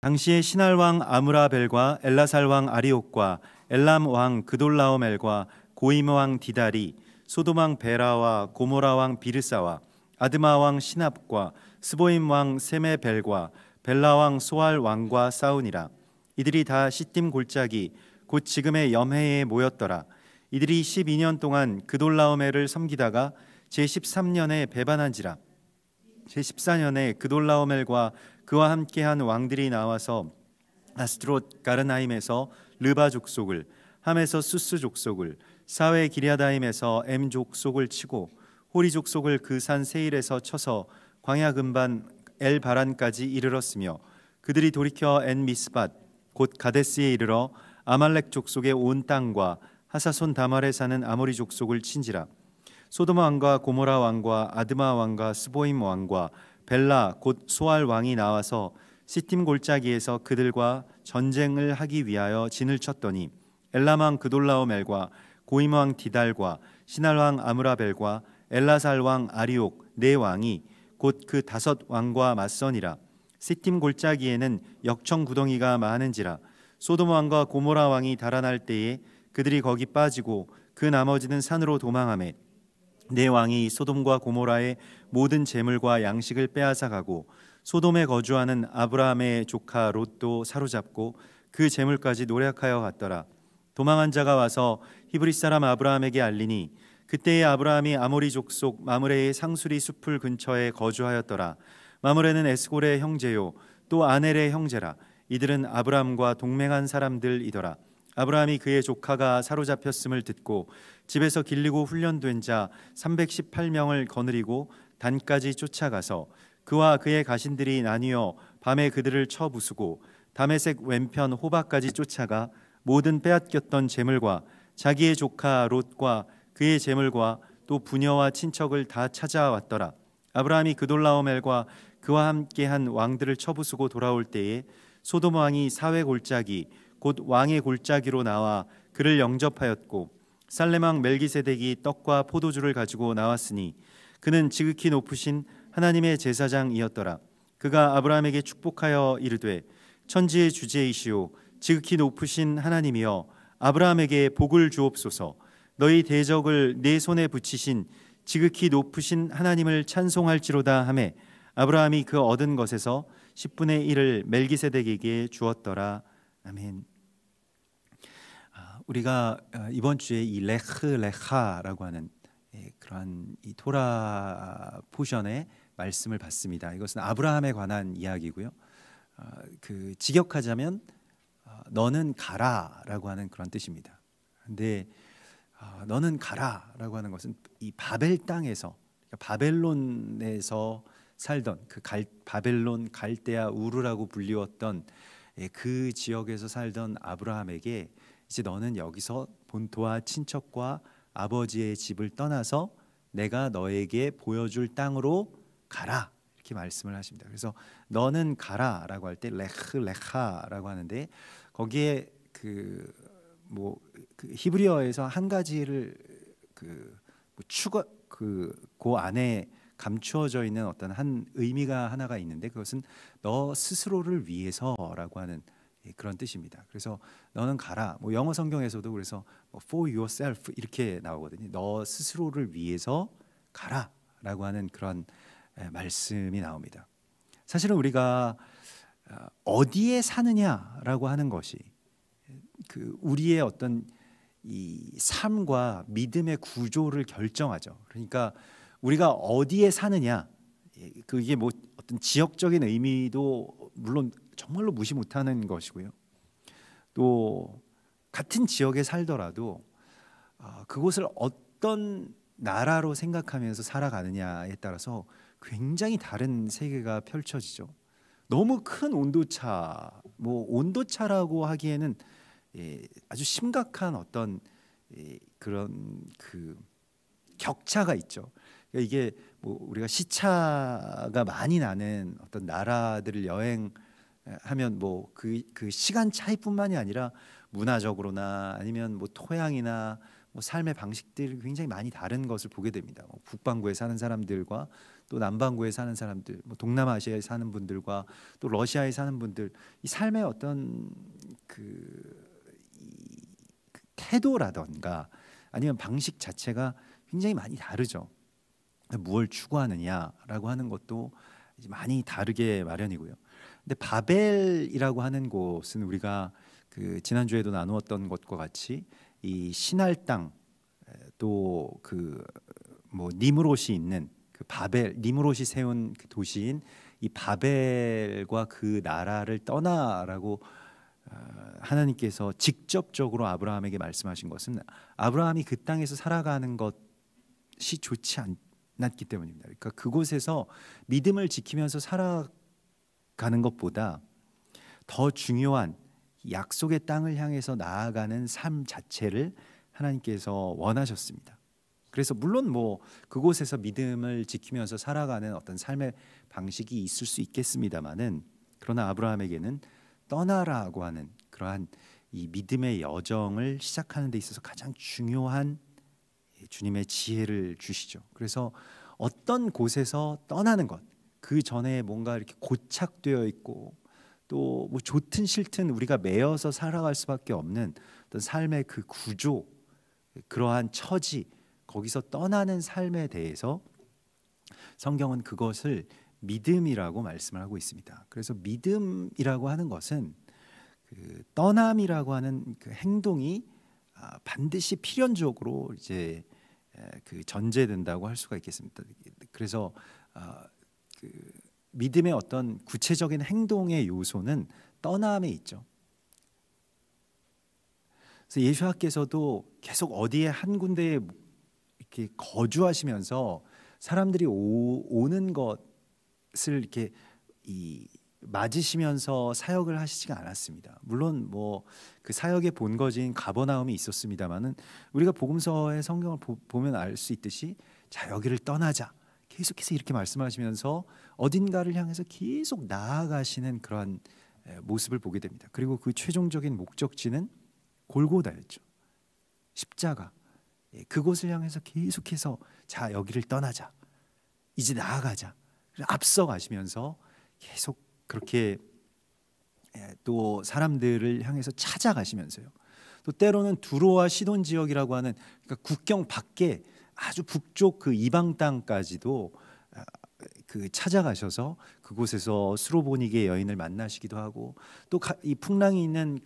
당시에 시날 왕 아므라벨과 엘라살 왕 아리옥과 엘람 왕 그돌라오멜과 고임 왕 디달이 소돔 왕 베라와 고모라 왕 비르사와 아드마 왕 시납과 스보임 왕 세메벨과 벨라 왕 소알 왕과 싸우니라. 이들이 다 시딤 골짜기 곧 지금의 염해에 모였더라. 이들이 12년 동안 그돌라오멜을 섬기다가 제13년에 배반한지라. 제14년에 그돌라오멜과 그와 함께한 왕들이 나와서 아스트롯 가르나임에서 르바 족속을, 함에서 수스 족속을, 사웨 기랴다임에서 엠 족속을 치고 호리 족속을 그 산 세일에서 쳐서 광야 근반 엘 바란까지 이르렀으며, 그들이 돌이켜 엔 미스밧 곧 가데스에 이르러 아말렉 족속의 온 땅과 하사손 다말에 사는 아모리 족속을 친지라. 소돔 왕과 고모라 왕과 아드마 왕과 스보임 왕과 벨라 곧 소알 왕이 나와서 시딤 골짜기에서 그들과 전쟁을 하기 위하여 진을 쳤더니 엘람 왕 그돌라오멜과 고임 왕 디달과 시날 왕 아므라벨과 엘라살 왕 아리옥 네 왕이 곧 그 5 왕과 맞서니라. 시딤 골짜기에는 역청 구덩이가 많은지라. 소돔 왕과 고모라 왕이 달아날 때에 그들이 거기 빠지고 그 나머지는 산으로 도망하매 네 왕이 소돔과 고모라의 모든 재물과 양식을 빼앗아 가고 소돔에 거주하는 아브라함의 조카 롯도 사로잡고 그 재물까지 노략하여 갔더라. 도망한 자가 와서 히브리 사람 아브라함에게 알리니 그때에 아브라함이 아모리 족속 마므레의 상수리 숲을 근처에 거주하였더라. 마므레는 에스골의 형제요 또 아넬의 형제라. 이들은 아브라함과 동맹한 사람들이더라. 아브라함이 그의 조카가 사로잡혔음을 듣고 집에서 길리고 훈련된 자 318명을 거느리고 단까지 쫓아가서 그와 그의 가신들이 나뉘어 밤에 그들을 쳐 부수고 다메섹 왼편 호바까지 쫓아가 모든 빼앗겼던 재물과 자기의 조카 롯과 그의 재물과 또 부녀와 친척을 다 찾아왔더라. 아브라함이 그돌라오멜과 그와 함께한 왕들을 쳐부수고 돌아올 때에 소돔 왕이 사회 골짜기 곧 왕의 골짜기로 나와 그를 영접하였고 살렘 왕 멜기세덱이 떡과 포도주를 가지고 나왔으니 그는 지극히 높으신 하나님의 제사장이었더라. 그가 아브라함에게 축복하여 이르되 천지의 주제이시오 지극히 높으신 하나님이여 아브라함에게 복을 주옵소서. 너희 대적을 내 손에 붙이신 지극히 높으신 하나님을 찬송할지로다 하매 아브라함이 그 얻은 것에서 10분의 1을 멜기세덱에게 주었더라. 아멘. 우리가 이번 주에 이 레흐 레하라고 하는 그러한 이 토라 포션의 말씀을 봤습니다. 이것은 아브라함에 관한 이야기고요. 그 직역하자면 너는 가라라고 하는 그런 뜻입니다. 근데 너는 가라라고 하는 것은 이 바벨 땅에서 그러니까 바벨론에서 살던 그 바벨론 갈대아 우르라고 불리웠던 그 지역에서 살던 아브라함에게 이제 너는 여기서 본토와 친척과 아버지의 집을 떠나서 내가 너에게 보여줄 땅으로 가라 이렇게 말씀을 하십니다. 그래서 너는 가라라고 할 때 레흐 레하라고 하는데 거기에 그 히브리어에서 한 가지를 그 안에 감추어져 있는 어떤 한 의미가 하나가 있는데 그것은 너 스스로를 위해서라고 하는 그런 뜻입니다. 그래서 너는 가라. 영어 성경에서도 그래서 for yourself 이렇게 나오거든요. 너 스스로를 위해서 가라라고 하는 그런 말씀이 나옵니다. 사실은 우리가 어디에 사느냐라고 하는 것이 그 우리의 어떤 이 삶과 믿음의 구조를 결정하죠. 그러니까 우리가 어디에 사느냐, 그게 어떤 지역적인 의미도 물론 정말로 무시 못하는 것이고요. 또 같은 지역에 살더라도 그곳을 어떤 나라로 생각하면서 살아가느냐에 따라서 굉장히 다른 세계가 펼쳐지죠. 너무 큰 온도차, 온도차라고 하기에는 아주 심각한 어떤 그런 그 격차가 있죠. 그러니까 이게 우리가 시차가 많이 나는 어떤 나라들을 여행하면 그 시간 차이뿐만이 아니라 문화적으로나 아니면 토양이나 삶의 방식들이 굉장히 많이 다른 것을 보게 됩니다. 북반구에 사는 사람들과 또 남반구에 사는 사람들, 동남아시아에 사는 분들과 또 러시아에 사는 분들, 이 삶의 어떤 그 태도라던가 아니면 방식 자체가 굉장히 많이 다르죠. 무엇을 추구하느냐라고 하는 것도 이제 많이 다르게 마련이고요. 근데 바벨이라고 하는 곳은 우리가 그 지난주에도 나누었던 것과 같이 이 신할 땅, 또 그 니므롯이 있는 그 바벨, 니므롯이 세운 그 도시인 이 바벨과 그 나라를 떠나라고 하나님께서 직접적으로 아브라함에게 말씀하신 것은 아브라함이 그 땅에서 살아가는 것이 좋지 않았기 때문입니다. 그러니까 그곳에서 믿음을 지키면서 살아가는 것보다 더 중요한 약속의 땅을 향해서 나아가는 삶 자체를 하나님께서 원하셨습니다. 그래서 물론 그곳에서 믿음을 지키면서 살아가는 어떤 삶의 방식이 있을 수 있겠습니다만은, 그러나 아브라함에게는 떠나라고 하는 그러한 이 믿음의 여정을 시작하는 데 있어서 가장 중요한 주님의 지혜를 주시죠. 그래서 어떤 곳에서 떠나는 것, 그 전에 뭔가 이렇게 고착되어 있고 또 좋든 싫든 우리가 매여서 살아갈 수밖에 없는 어떤 삶의 그 구조, 그러한 처지, 거기서 떠나는 삶에 대해서 성경은 그것을 믿음이라고 말씀을 하고 있습니다. 그래서 믿음이라고 하는 것은 그 떠남이라고 하는 그 행동이 반드시 필연적으로 이제 그 전제된다고 할 수가 있겠습니다. 그래서 그 믿음의 어떤 구체적인 행동의 요소는 떠남에 있죠. 그래서 예수님께서도 계속 어디에 한 군데에 이렇게 거주하시면서 사람들이 오는 것을 이렇게 맞으시면서 사역을 하시지가 않았습니다. 물론 그 사역의 본거지인 가버나움이 있었습니다만은 우리가 복음서의 성경을 보면 알 수 있듯이 자, 여기를 떠나자, 계속해서 이렇게 말씀하시면서 어딘가를 향해서 계속 나아가시는 그러한 모습을 보게 됩니다. 그리고 그 최종적인 목적지는 골고다였죠. 십자가. 그곳을 향해서 계속해서 자, 여기를 떠나자, 이제 나아가자, 앞서가시면서 계속 그렇게 또 사람들을 향해서 찾아가시면서요. 또 때로는 두로와 시돈 지역이라고 하는, 그러니까 국경 밖에 아주 북쪽 그 이방 땅까지도 그 찾아가셔서 그곳에서 수로보니게 여인을 만나시기도 하고, 또 이 풍랑이 있는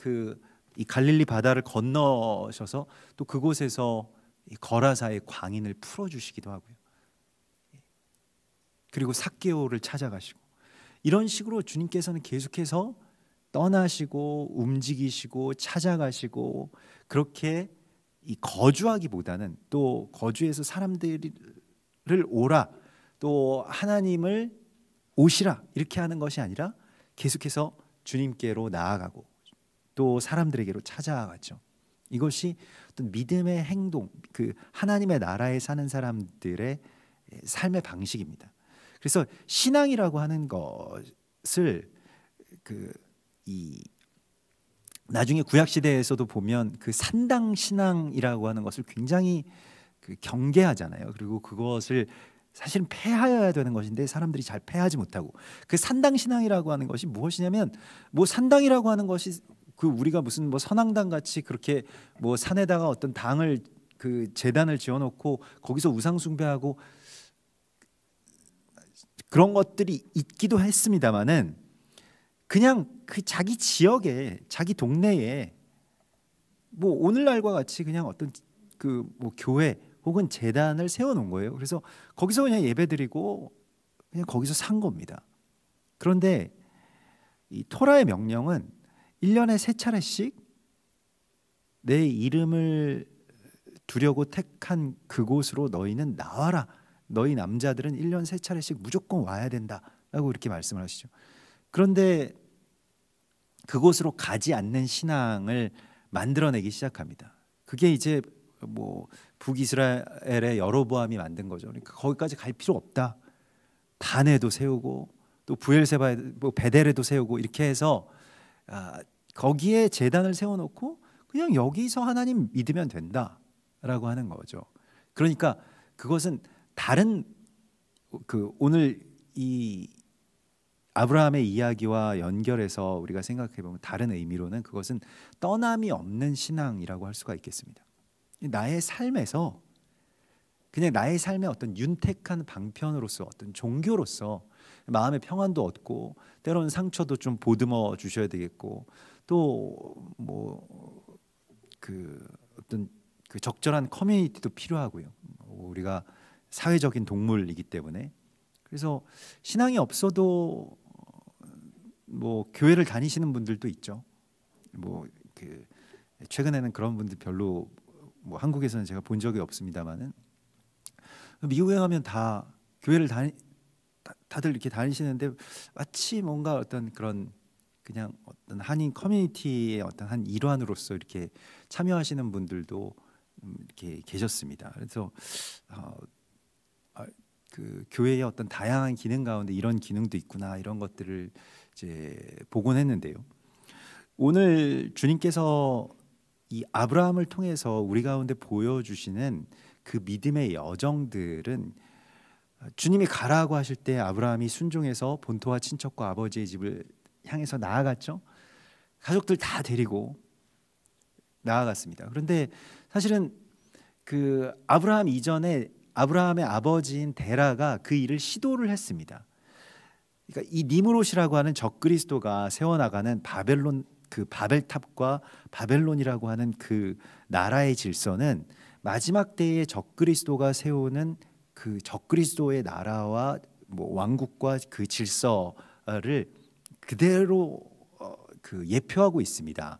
이 갈릴리 바다를 건너셔서 또 그곳에서 이 거라사의 광인을 풀어주시기도 하고요. 그리고 삭개오를 찾아가시고, 이런 식으로 주님께서는 계속해서 떠나시고 움직이시고 찾아가시고, 그렇게 이 거주하기보다는, 또 거주해서 사람들을 오라, 또 하나님을 오시라 이렇게 하는 것이 아니라 계속해서 주님께로 나아가고 또 사람들에게로 찾아가죠. 이것이 어떤 믿음의 행동, 그 하나님의 나라에 사는 사람들의 삶의 방식입니다. 그래서 신앙이라고 하는 것을 나중에 구약 시대에서도 보면 그 산당 신앙이라고 하는 것을 굉장히 경계하잖아요. 그리고 그것을 사실은 폐하여야 되는 것인데 사람들이 잘 폐하지 못하고, 그 산당 신앙이라고 하는 것이 무엇이냐면, 산당이라고 하는 것이 우리가 무슨 선앙당 같이 그렇게 산에다가 어떤 당을 제단을 지어놓고 거기서 우상 숭배하고 그런 것들이 있기도 했습니다만은, 그냥 그 자기 지역에, 자기 동네에 오늘날과 같이 그냥 어떤 교회 혹은 제단을 세워놓은 거예요. 그래서 거기서 그냥 예배드리고 그냥 거기서 산 겁니다. 그런데 이 토라의 명령은 1년에 3차례씩 내 이름을 두려고 택한 그곳으로 너희는 나와라. 너희 남자들은 1년 3차례씩 무조건 와야 된다라고 이렇게 말씀을 하시죠. 그런데 그곳으로 가지 않는 신앙을 만들어내기 시작합니다. 그게 이제 북이스라엘의 여로보암이 만든 거죠. 그러니까 거기까지 갈 필요 없다. 단에도 세우고 또 부엘세바, 베델에도 세우고 이렇게 해서 거기에 제단을 세워놓고 그냥 여기서 하나님 믿으면 된다. 하는 거죠. 그러니까 그것은 다른 오늘 이 아브라함의 이야기와 연결해서 우리가 생각해 보면 다른 의미로는 그것은 떠남이 없는 신앙이라고 할 수가 있겠습니다. 나의 삶에서 그냥 나의 삶의 어떤 윤택한 방편으로서 어떤 종교로서 마음의 평안도 얻고 때로는 상처도 좀 보듬어 주셔야 되겠고 또 뭐 어떤 적절한 커뮤니티도 필요하고요. 우리가 사회적인 동물이기 때문에 그래서 신앙이 없어도 뭐 교회를 다니시는 분들도 있죠. 최근에는 그런 분들 별로 뭐 한국에서는 제가 본 적이 없습니다만은 미국에 가면 다 교회를 다들 이렇게 다니시는데 마치 뭔가 어떤 그런 그냥 어떤 한인 커뮤니티의 어떤 한 일환으로서 이렇게 참여하시는 분들도 이렇게 계셨습니다. 그래서 그 교회의 어떤 다양한 기능 가운데 이런 기능도 있구나 이런 것들을 이제 보곤 했는데요. 오늘 주님께서 이 아브라함을 통해서 우리 가운데 보여주시는 그 믿음의 여정들은 주님이 가라고 하실 때 아브라함이 순종해서 본토와 친척과 아버지의 집을 향해서 나아갔죠. 가족들 다 데리고 나아갔습니다. 그런데 사실은 그 아브라함 이전에 아브라함의 아버지인 데라가 그 일을 시도를 했습니다. 그러니까 이 니므롯이라고 하는 적그리스도가 세워나가는 바벨론 그 바벨탑과 바벨론이라고 하는 그 나라의 질서는 마지막 때에 적그리스도가 세우는 그 적그리스도의 나라와 뭐 왕국과 그 질서를 그대로 예표하고 있습니다.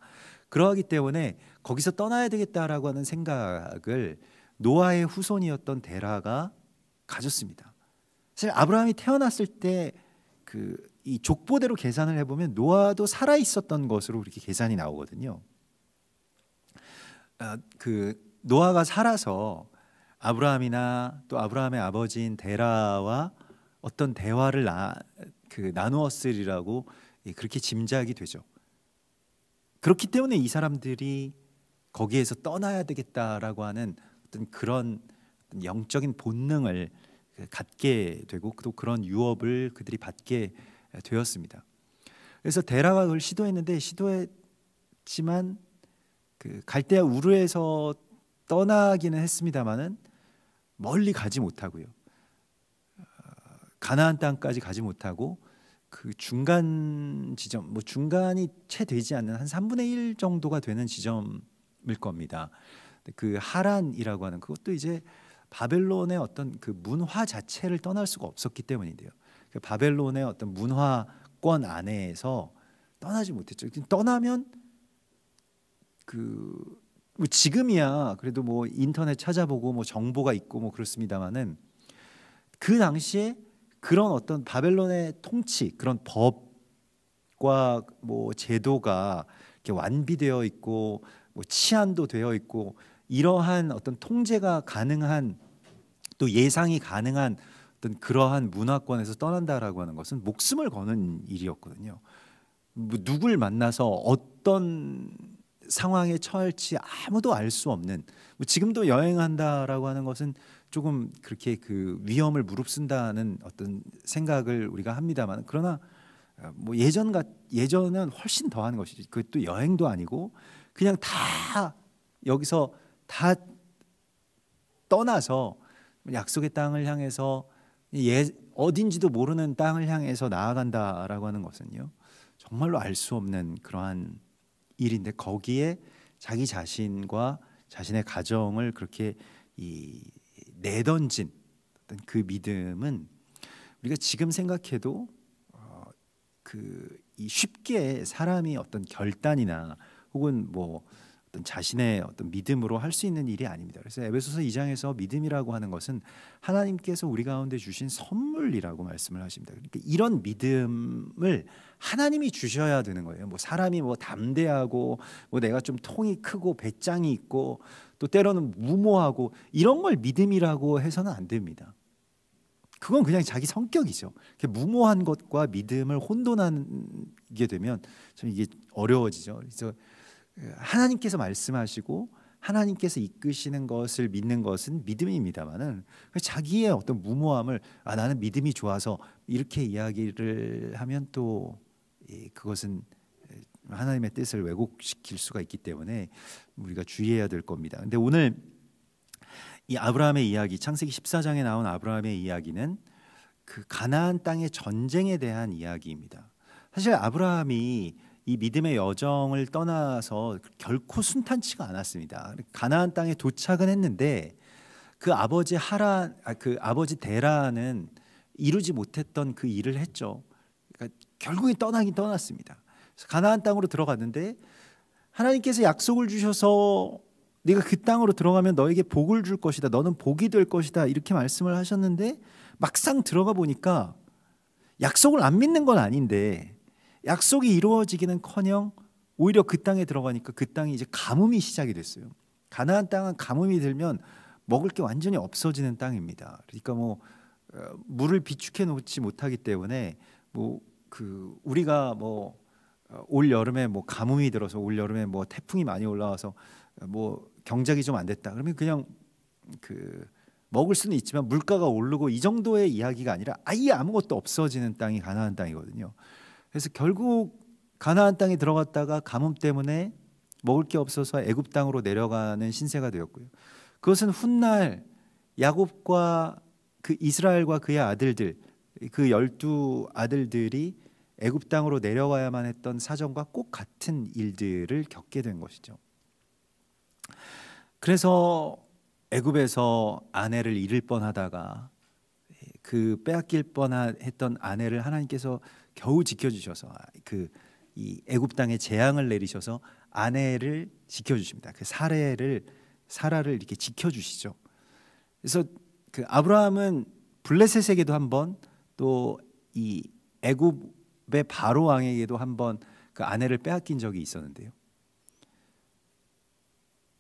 그러하기 때문에 거기서 떠나야 되겠다라고 하는 생각을 노아의 후손이었던 데라가 가졌습니다. 사실 아브라함이 태어났을 때 이 족보대로 계산을 해보면 노아도 살아 있었던 것으로 이렇게 계산이 나오거든요. 노아가 살아서 아브라함이나 또 아브라함의 아버지인 데라와 어떤 대화를 나누었으리라고 그렇게 짐작이 되죠. 그렇기 때문에 이 사람들이 거기에서 떠나야 되겠다라고 하는 어떤 그런 영적인 본능을 갖게 되고 또 그런 유업을 그들이 받게 되었습니다. 그래서 데라가 그걸 시도했지만 갈대아 우르에서 떠나기는 했습니다만은 멀리 가지 못하고요. 가나안 땅까지 가지 못하고 그 중간 지점, 뭐 중간이 채 되지 않는 한 3분의 1 정도가 되는 지점일 겁니다. 그 하란이라고 하는 그것도 이제 바벨론의 어떤 그 문화 자체를 떠날 수가 없었기 때문인데요. 그 바벨론의 어떤 문화권 안에서 떠나지 못했죠. 떠나면 뭐 지금이야 그래도 뭐 인터넷 찾아보고 뭐 정보가 있고 뭐 그렇습니다만은 그 당시에 그런 어떤 바벨론의 통치, 그런 법과 뭐 제도가 이렇게 완비되어 있고 뭐 치안도 되어 있고 이러한 어떤 통제가 가능한 또 예상이 가능한 어떤 그러한 문화권에서 떠난다라고 하는 것은 목숨을 거는 일이었거든요. 뭐 누굴 만나서 어떤 상황에 처할지 아무도 알 수 없는 뭐 지금도 여행한다라고 하는 것은 조금 그렇게 그 위험을 무릅쓴다는 어떤 생각을 우리가 합니다만 그러나 뭐 예전은 훨씬 더한 것이지. 그것도 여행도 아니고 그냥 다 여기서 다 떠나서 약속의 땅을 향해서 어딘지도 모르는 땅을 향해서 나아간다라고 하는 것은요 정말로 알 수 없는 그러한 일인데 거기에 자기 자신과 자신의 가정을 그렇게 내던진 어떤 그 믿음은 우리가 지금 생각해도 쉽게 사람이 어떤 결단이나 혹은 뭐 어떤 자신의 어떤 믿음으로 할 수 있는 일이 아닙니다. 그래서 에베소서 2장에서 믿음이라고 하는 것은 하나님께서 우리 가운데 주신 선물이라고 말씀을 하십니다. 그러니까 이런 믿음을 하나님이 주셔야 되는 거예요. 뭐 사람이 뭐 담대하고 뭐 내가 좀 통이 크고 배짱이 있고 또 때로는 무모하고 이런 걸 믿음이라고 해서는 안 됩니다. 그건 그냥 자기 성격이죠. 무모한 것과 믿음을 혼돈하게 되면 좀 이게 어려워지죠. 그래서 하나님께서 말씀하시고 하나님께서 이끄시는 것을 믿는 것은 믿음입니다만은 자기의 어떤 무모함을 나는 믿음이 좋아서 이렇게 이야기를 하면 또 그것은 하나님의 뜻을 왜곡시킬 수가 있기 때문에 우리가 주의해야 될 겁니다. 근데 오늘 이 아브라함의 이야기, 창세기 14장에 나온 아브라함의 이야기는 그 가나안 땅의 전쟁에 대한 이야기입니다. 사실 아브라함이 이 믿음의 여정을 떠나서 결코 순탄치가 않았습니다. 가나안 땅에 도착은 했는데 그 아버지 아버지 데라는 이루지 못했던 그 일을 했죠. 그러니까 결국에 떠나긴 떠났습니다. 그래서 가나안 땅으로 들어갔는데 하나님께서 약속을 주셔서 네가 그 땅으로 들어가면 너에게 복을 줄 것이다. 너는 복이 될 것이다. 이렇게 말씀을 하셨는데 막상 들어가 보니까 약속을 안 믿는 건 아닌데 약속이 이루어지기는커녕 오히려 그 땅에 들어가니까 그 땅이 이제 가뭄이 시작이 됐어요. 가나안 땅은 가뭄이 들면 먹을 게 완전히 없어지는 땅입니다. 그러니까 물을 비축해 놓지 못하기 때문에 우리가 올 여름에 가뭄이 들어서 올 여름에 태풍이 많이 올라와서 경작이 좀 안 됐다. 그러면 그냥 먹을 수는 있지만 물가가 오르고 이 정도의 이야기가 아니라 아예 아무것도 없어지는 땅이 가나안 땅이거든요. 그래서 결국 가나안 땅에 들어갔다가 가뭄 때문에 먹을 게 없어서 애굽 땅으로 내려가는 신세가 되었고요. 그것은 훗날 야곱과 그 이스라엘과 그의 아들들, 그 12아들들이 애굽 땅으로 내려와야만 했던 사정과 꼭 같은 일들을 겪게 된 것이죠. 그래서 애굽에서 아내를 잃을 뻔하다가 그 빼앗길 뻔했던 아내를 하나님께서 겨우 지켜주셔서 이 애굽 땅에 재앙을 내리셔서 아내를 지켜주십니다. 그 사라를 이렇게 지켜주시죠. 그래서 그 아브라함은 블레셋에게도 한번 또 이 애굽의 바로 왕에게도 한번 그 아내를 빼앗긴 적이 있었는데요.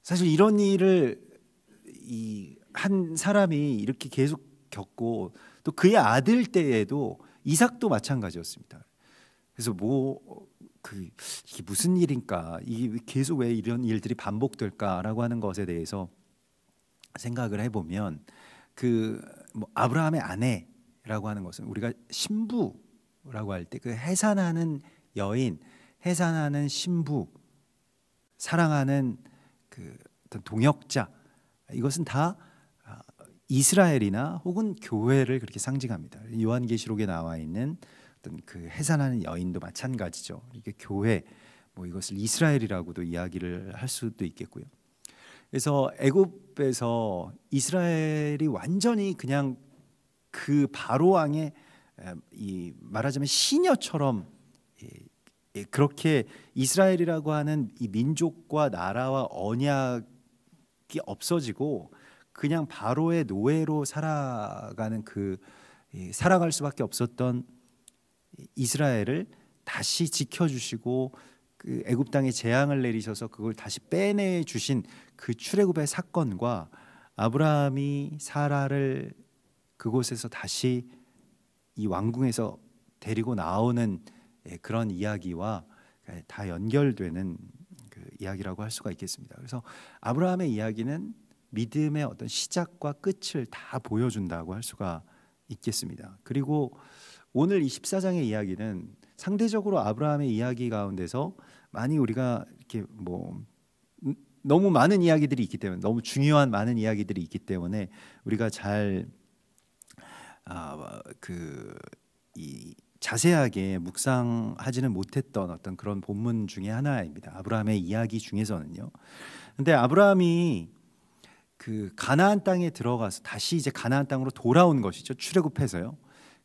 사실 이런 일을 한 사람이 이렇게 계속 겪고 또 그의 아들 때에도 이삭도 마찬가지였습니다. 그래서 이게 무슨 일인가, 이게 계속 왜 이런 일들이 반복될까라고 하는 것에 대해서 생각을 해보면 아브라함의 아내라고 하는 것은 우리가 신부라고 할 때 그 해산하는 여인, 해산하는 신부, 사랑하는 그 어떤 동역자, 이것은 다 이스라엘이나 혹은 교회를 그렇게 상징합니다. 요한계시록에 나와 있는 어떤 그 해산하는 여인도 마찬가지죠. 이게 교회, 이것을 이스라엘이라고도 이야기를 할 수도 있겠고요. 그래서 애굽에서 이스라엘이 완전히 그냥 그 바로 왕의 말하자면 시녀처럼 그렇게 이스라엘이라고 하는 이 민족과 나라와 언약이 없어지고 그냥 바로의 노예로 살아가는 살아갈 수밖에 없었던 이스라엘을 다시 지켜주시고 그 애굽 땅에 재앙을 내리셔서 그걸 다시 빼내 주신 그 출애굽의 사건과 아브라함이 사라를 그곳에서 다시 이 왕궁에서 데리고 나오는 그런 이야기와 다 연결되는 그 이야기라고 할 수가 있겠습니다. 그래서 아브라함의 이야기는 믿음의 어떤 시작과 끝을 다 보여준다고 할 수가 있겠습니다. 그리고 오늘 이 14장의 이야기는 상대적으로 아브라함의 이야기 가운데서 많이 우리가 이렇게 너무 많은 이야기들이 있기 때문에, 너무 중요한 많은 이야기들이 있기 때문에 우리가 잘 자세하게 묵상하지는 못했던 어떤 그런 본문 중에 하나입니다. 아브라함의 이야기 중에서는요. 근데 아브라함이 그 가나안 땅에 들어가서 다시 이제 가나안 땅으로 돌아온 것이죠. 출애굽해서요.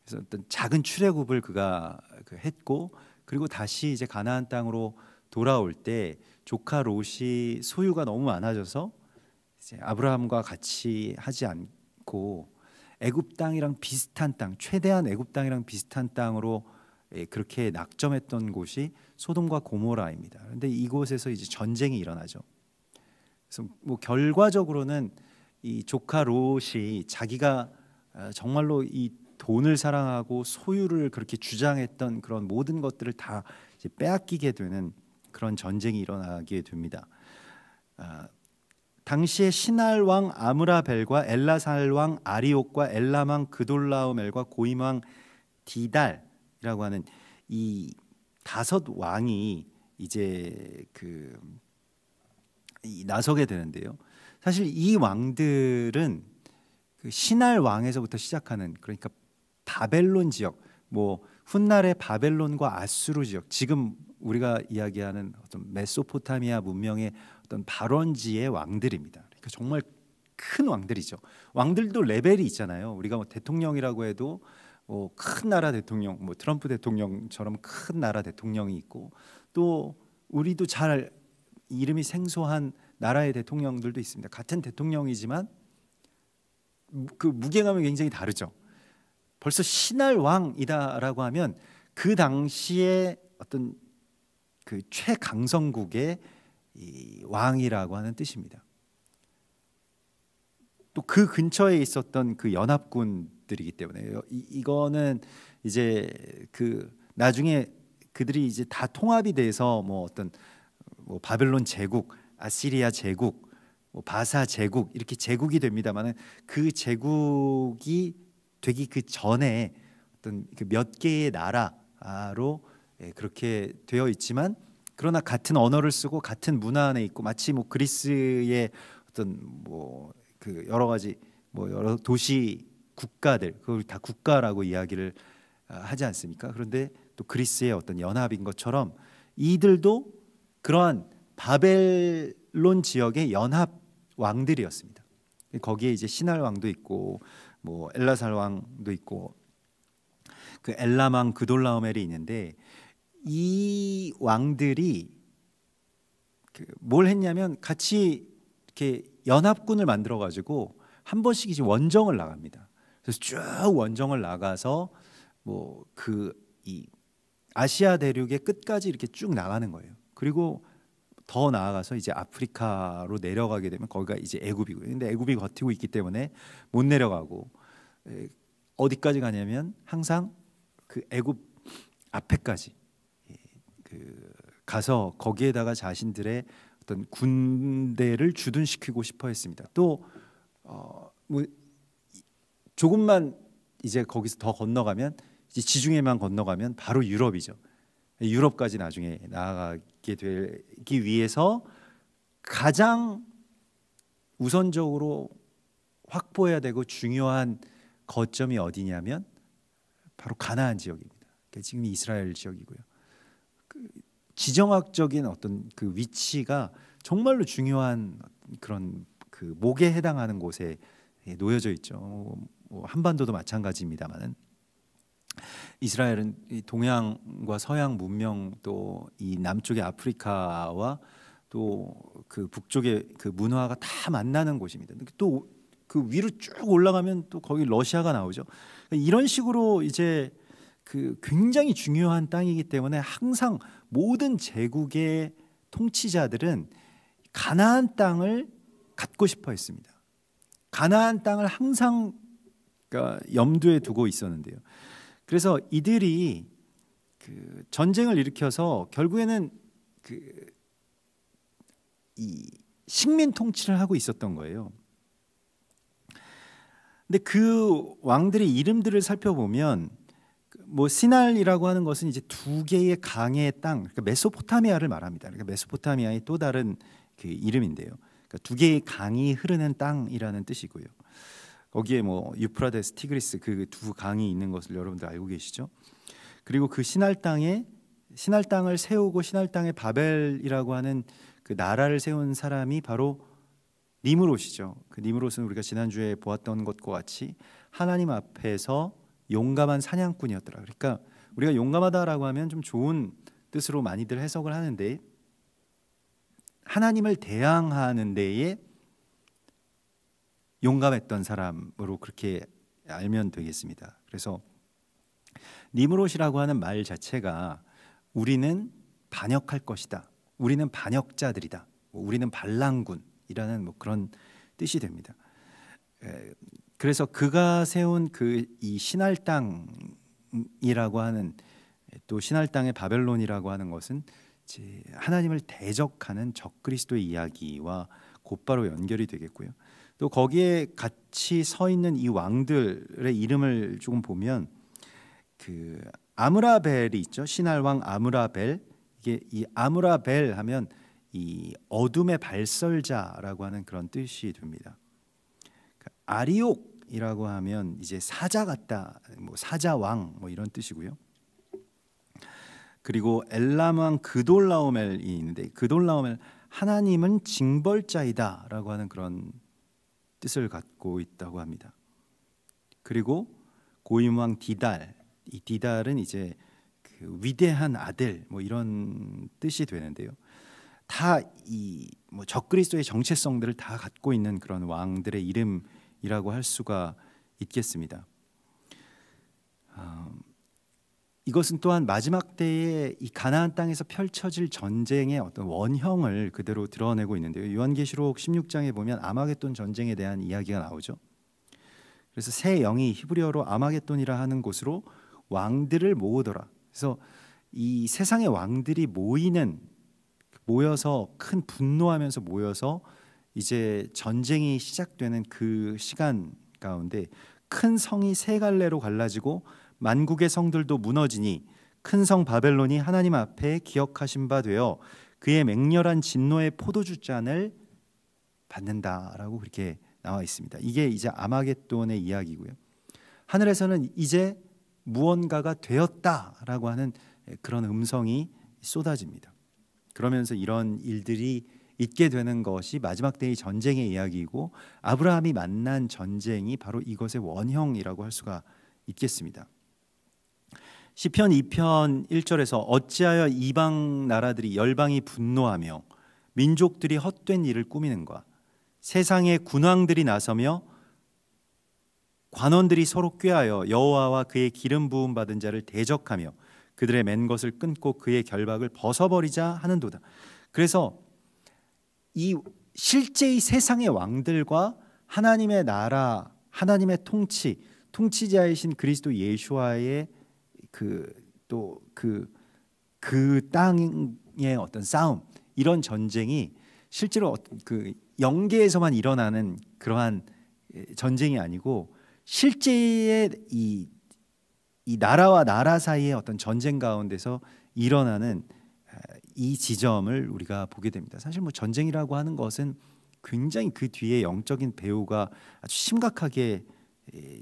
그래서 어떤 작은 출애굽을 그가 했고, 그리고 다시 이제 가나안 땅으로 돌아올 때 조카 롯이 소유가 너무 많아져서 이제 아브라함과 같이 하지 않고 애굽 땅이랑 비슷한 땅, 최대한 애굽 땅이랑 비슷한 땅으로 그렇게 낙점했던 곳이 소돔과 고모라입니다. 그런데 이곳에서 이제 전쟁이 일어나죠. 그래서 결과적으로는 이 조카 롯이 자기가 정말로 이 돈을 사랑하고 소유를 그렇게 주장했던 그런 모든 것들을 다 이제 빼앗기게 되는 그런 전쟁이 일어나게 됩니다. 당시에 시날 왕 아므라벨과 엘라살 왕 아리옥과 엘람 왕 그돌라오멜과 고임 왕 디달이라고 하는 이 다섯 왕이 이제 나서게 되는데요. 사실 이 왕들은 그 시날 왕에서부터 시작하는, 그러니까 바벨론 지역, 뭐 훗날의 바벨론과 아수르 지역, 지금 우리가 이야기하는 어떤 메소포타미아 문명의 어떤 발원지의 왕들입니다. 그러니까 정말 큰 왕들이죠. 왕들도 레벨이 있잖아요. 우리가 뭐 대통령이라고 해도 뭐 큰 나라 대통령, 뭐 트럼프 대통령처럼 큰 나라 대통령이 있고, 또 우리도 잘 이름이 생소한 나라의 대통령들도 있습니다. 같은 대통령이지만 그 무게감이 굉장히 다르죠. 벌써 신할 왕이다라고 하면 그 당시에 어떤 그 최강성국의 이 왕이라고 하는 뜻입니다. 또 그 근처에 있었던 그 연합군들이기 때문에 이거는 이제 그 나중에 그들이 이제 다 통합이 돼서 뭐 어떤 뭐 바벨론 제국, 아시리아 제국, 뭐 바사 제국 이렇게 제국이 됩니다만은 그 제국이 되기 그 전에 어떤 그 몇 개의 나라로 그렇게 되어 있지만, 그러나 같은 언어를 쓰고 같은 문화 안에 있고, 마치 뭐 그리스의 어떤 뭐 그 여러 가지 뭐 여러 도시 국가들, 그걸 다 국가라고 이야기를 하지 않습니까? 그런데 또 그리스의 어떤 연합인 것처럼 이들도 그러한 바벨론 지역의 연합 왕들이었습니다. 거기에 이제 시날 왕도 있고 뭐 엘라살 왕도 있고 그 엘람 왕 그돌라오멜이 있는데, 이 왕들이 뭘 했냐면 같이 이렇게 연합군을 만들어 가지고 한 번씩 이제 원정을 나갑니다. 그래서 쭉 원정을 나가서 뭐 이 아시아 대륙의 끝까지 이렇게 쭉 나가는 거예요. 그리고 더 나아가서 이제 아프리카로 내려가게 되면 거기가 이제 애굽이고요. 근데 애굽이 버티고 있기 때문에 못 내려가고, 어디까지 가냐면 항상 그 애굽 앞에까지 가서 거기에다가 자신들의 어떤 군대를 주둔시키고 싶어 했습니다. 또 뭐 조금만 이제 거기서 더 건너가면, 이제 지중해만 건너가면 바로 유럽이죠. 유럽까지 나중에 나아가게 되기 위해서 가장 우선적으로 확보해야 되고 중요한 거점이 어디냐면 바로 가나안 지역입니다. 그러니까 지금 이스라엘 지역이고요. 지정학적인 어떤 그 위치가 정말로 중요한 그런 그 목에 해당하는 곳에 놓여져 있죠. 뭐 한반도도 마찬가지입니다만은, 이스라엘은 이 동양과 서양 문명, 또 이 남쪽의 아프리카와 또 그 북쪽의 그 문화가 다 만나는 곳입니다. 또 그 위로 쭉 올라가면 또 거기 러시아가 나오죠. 이런 식으로 이제 그 굉장히 중요한 땅이기 때문에 항상 모든 제국의 통치자들은 가나안 땅을 갖고 싶어 했습니다. 가나안 땅을 항상 그러니까 염두에 두고 있었는데요. 그래서 이들이 그 전쟁을 일으켜서 결국에는 이 식민 통치를 하고 있었던 거예요. 근데 그 왕들의 이름들을 살펴보면 뭐 시날이라고 하는 것은 이제 두 개의 강의 땅, 그러니까 메소포타미아를 말합니다. 그러니까 메소포타미아의 또 다른 그 이름인데요. 그러니까 두 개의 강이 흐르는 땅이라는 뜻이고요. 거기에 뭐 유프라데스, 티그리스 그 두 강이 있는 것을 여러분들 알고 계시죠? 그리고 그 시날 땅을 세우고 시날 땅에 바벨이라고 하는 그 나라를 세운 사람이 바로 니므롯이죠. 그 니므롯은 우리가 지난주에 보았던 것과 같이 하나님 앞에서 용감한 사냥꾼이었더라. 그러니까 우리가 용감하다라고 하면 좀 좋은 뜻으로 많이들 해석을 하는데, 하나님을 대항하는 데에 용감했던 사람으로 그렇게 알면 되겠습니다. 그래서 니므롯이라고 하는 말 자체가 우리는 반역할 것이다, 우리는 반역자들이다, 우리는 반란군이라는 뭐 그런 뜻이 됩니다. 그래서 그가 세운 그 이 시날 땅이라고 하는, 또 시날 땅의 바벨론이라고 하는 것은 하나님을 대적하는 적그리스도의 이야기와 곧바로 연결이 되겠고요. 또 거기에 같이 서 있는 이 왕들의 이름을 조금 보면 그 아므라벨이 있죠. 신할 왕 아므라벨. 이게 이 아므라벨 하면 이 어둠의 발설자라고 하는 그런 뜻이 됩니다. 아리옥이라고 하면 이제 사자 같다, 뭐 사자 왕 뭐 이런 뜻이고요. 그리고 엘람 왕 그돌라오멜이 있는데 그돌라오멜 하나님은 징벌자이다라고 하는 그런 뜻을 갖고 있다고 합니다. 그리고 고임 왕 디달, 이 디달은 이제 그 위대한 아들 뭐 이런 뜻이 되는데요. 다 이 뭐 적그리스도의 정체성들을 다 갖고 있는 그런 왕들의 이름이라고 할 수가 있겠습니다. 이것은 또한 마지막 때에 이 가나안 땅에서 펼쳐질 전쟁의 어떤 원형을 그대로 드러내고 있는데요. 요한계시록 16장에 보면 아마겟돈 전쟁에 대한 이야기가 나오죠. 그래서 새 영이 히브리어로 아마겟돈이라 하는 곳으로 왕들을 모으더라. 그래서 이 세상의 왕들이 모여서 큰 분노하면서 모여서 이제 전쟁이 시작되는 그 시간 가운데 큰 성이 세 갈래로 갈라지고 만국의 성들도 무너지니 큰 성 바벨론이 하나님 앞에 기억하신 바 되어 그의 맹렬한 진노의 포도주 잔을 받는다라고 그렇게 나와 있습니다. 이게 이제 아마겟돈의 이야기고요. 하늘에서는 이제 무언가가 되었다라고 하는 그런 음성이 쏟아집니다. 그러면서 이런 일들이 있게 되는 것이 마지막 때의 전쟁의 이야기이고 아브라함이 만난 전쟁이 바로 이것의 원형이라고 할 수가 있겠습니다. 시편 2편 1절에서 어찌하여 이방 나라들이 열방이 분노하며 민족들이 헛된 일을 꾸미는가. 세상의 군왕들이 나서며 관원들이 서로 꾀하여 여호와와 그의 기름 부음 받은 자를 대적하며 그들의 맨 것을 끊고 그의 결박을 벗어버리자 하는도다. 그래서 이 실제의 세상의 왕들과 하나님의 나라, 하나님의 통치자이신 그리스도 예수와의 그 땅의 어떤 싸움, 이런 전쟁이 실제로 그 영계에서만 일어나는 그러한 전쟁이 아니고 실제의 이 나라와 나라 사이의 어떤 전쟁 가운데서 일어나는 이 지점을 우리가 보게 됩니다. 사실 뭐 전쟁이라고 하는 것은 굉장히 그 뒤에 영적인 배후가 아주 심각하게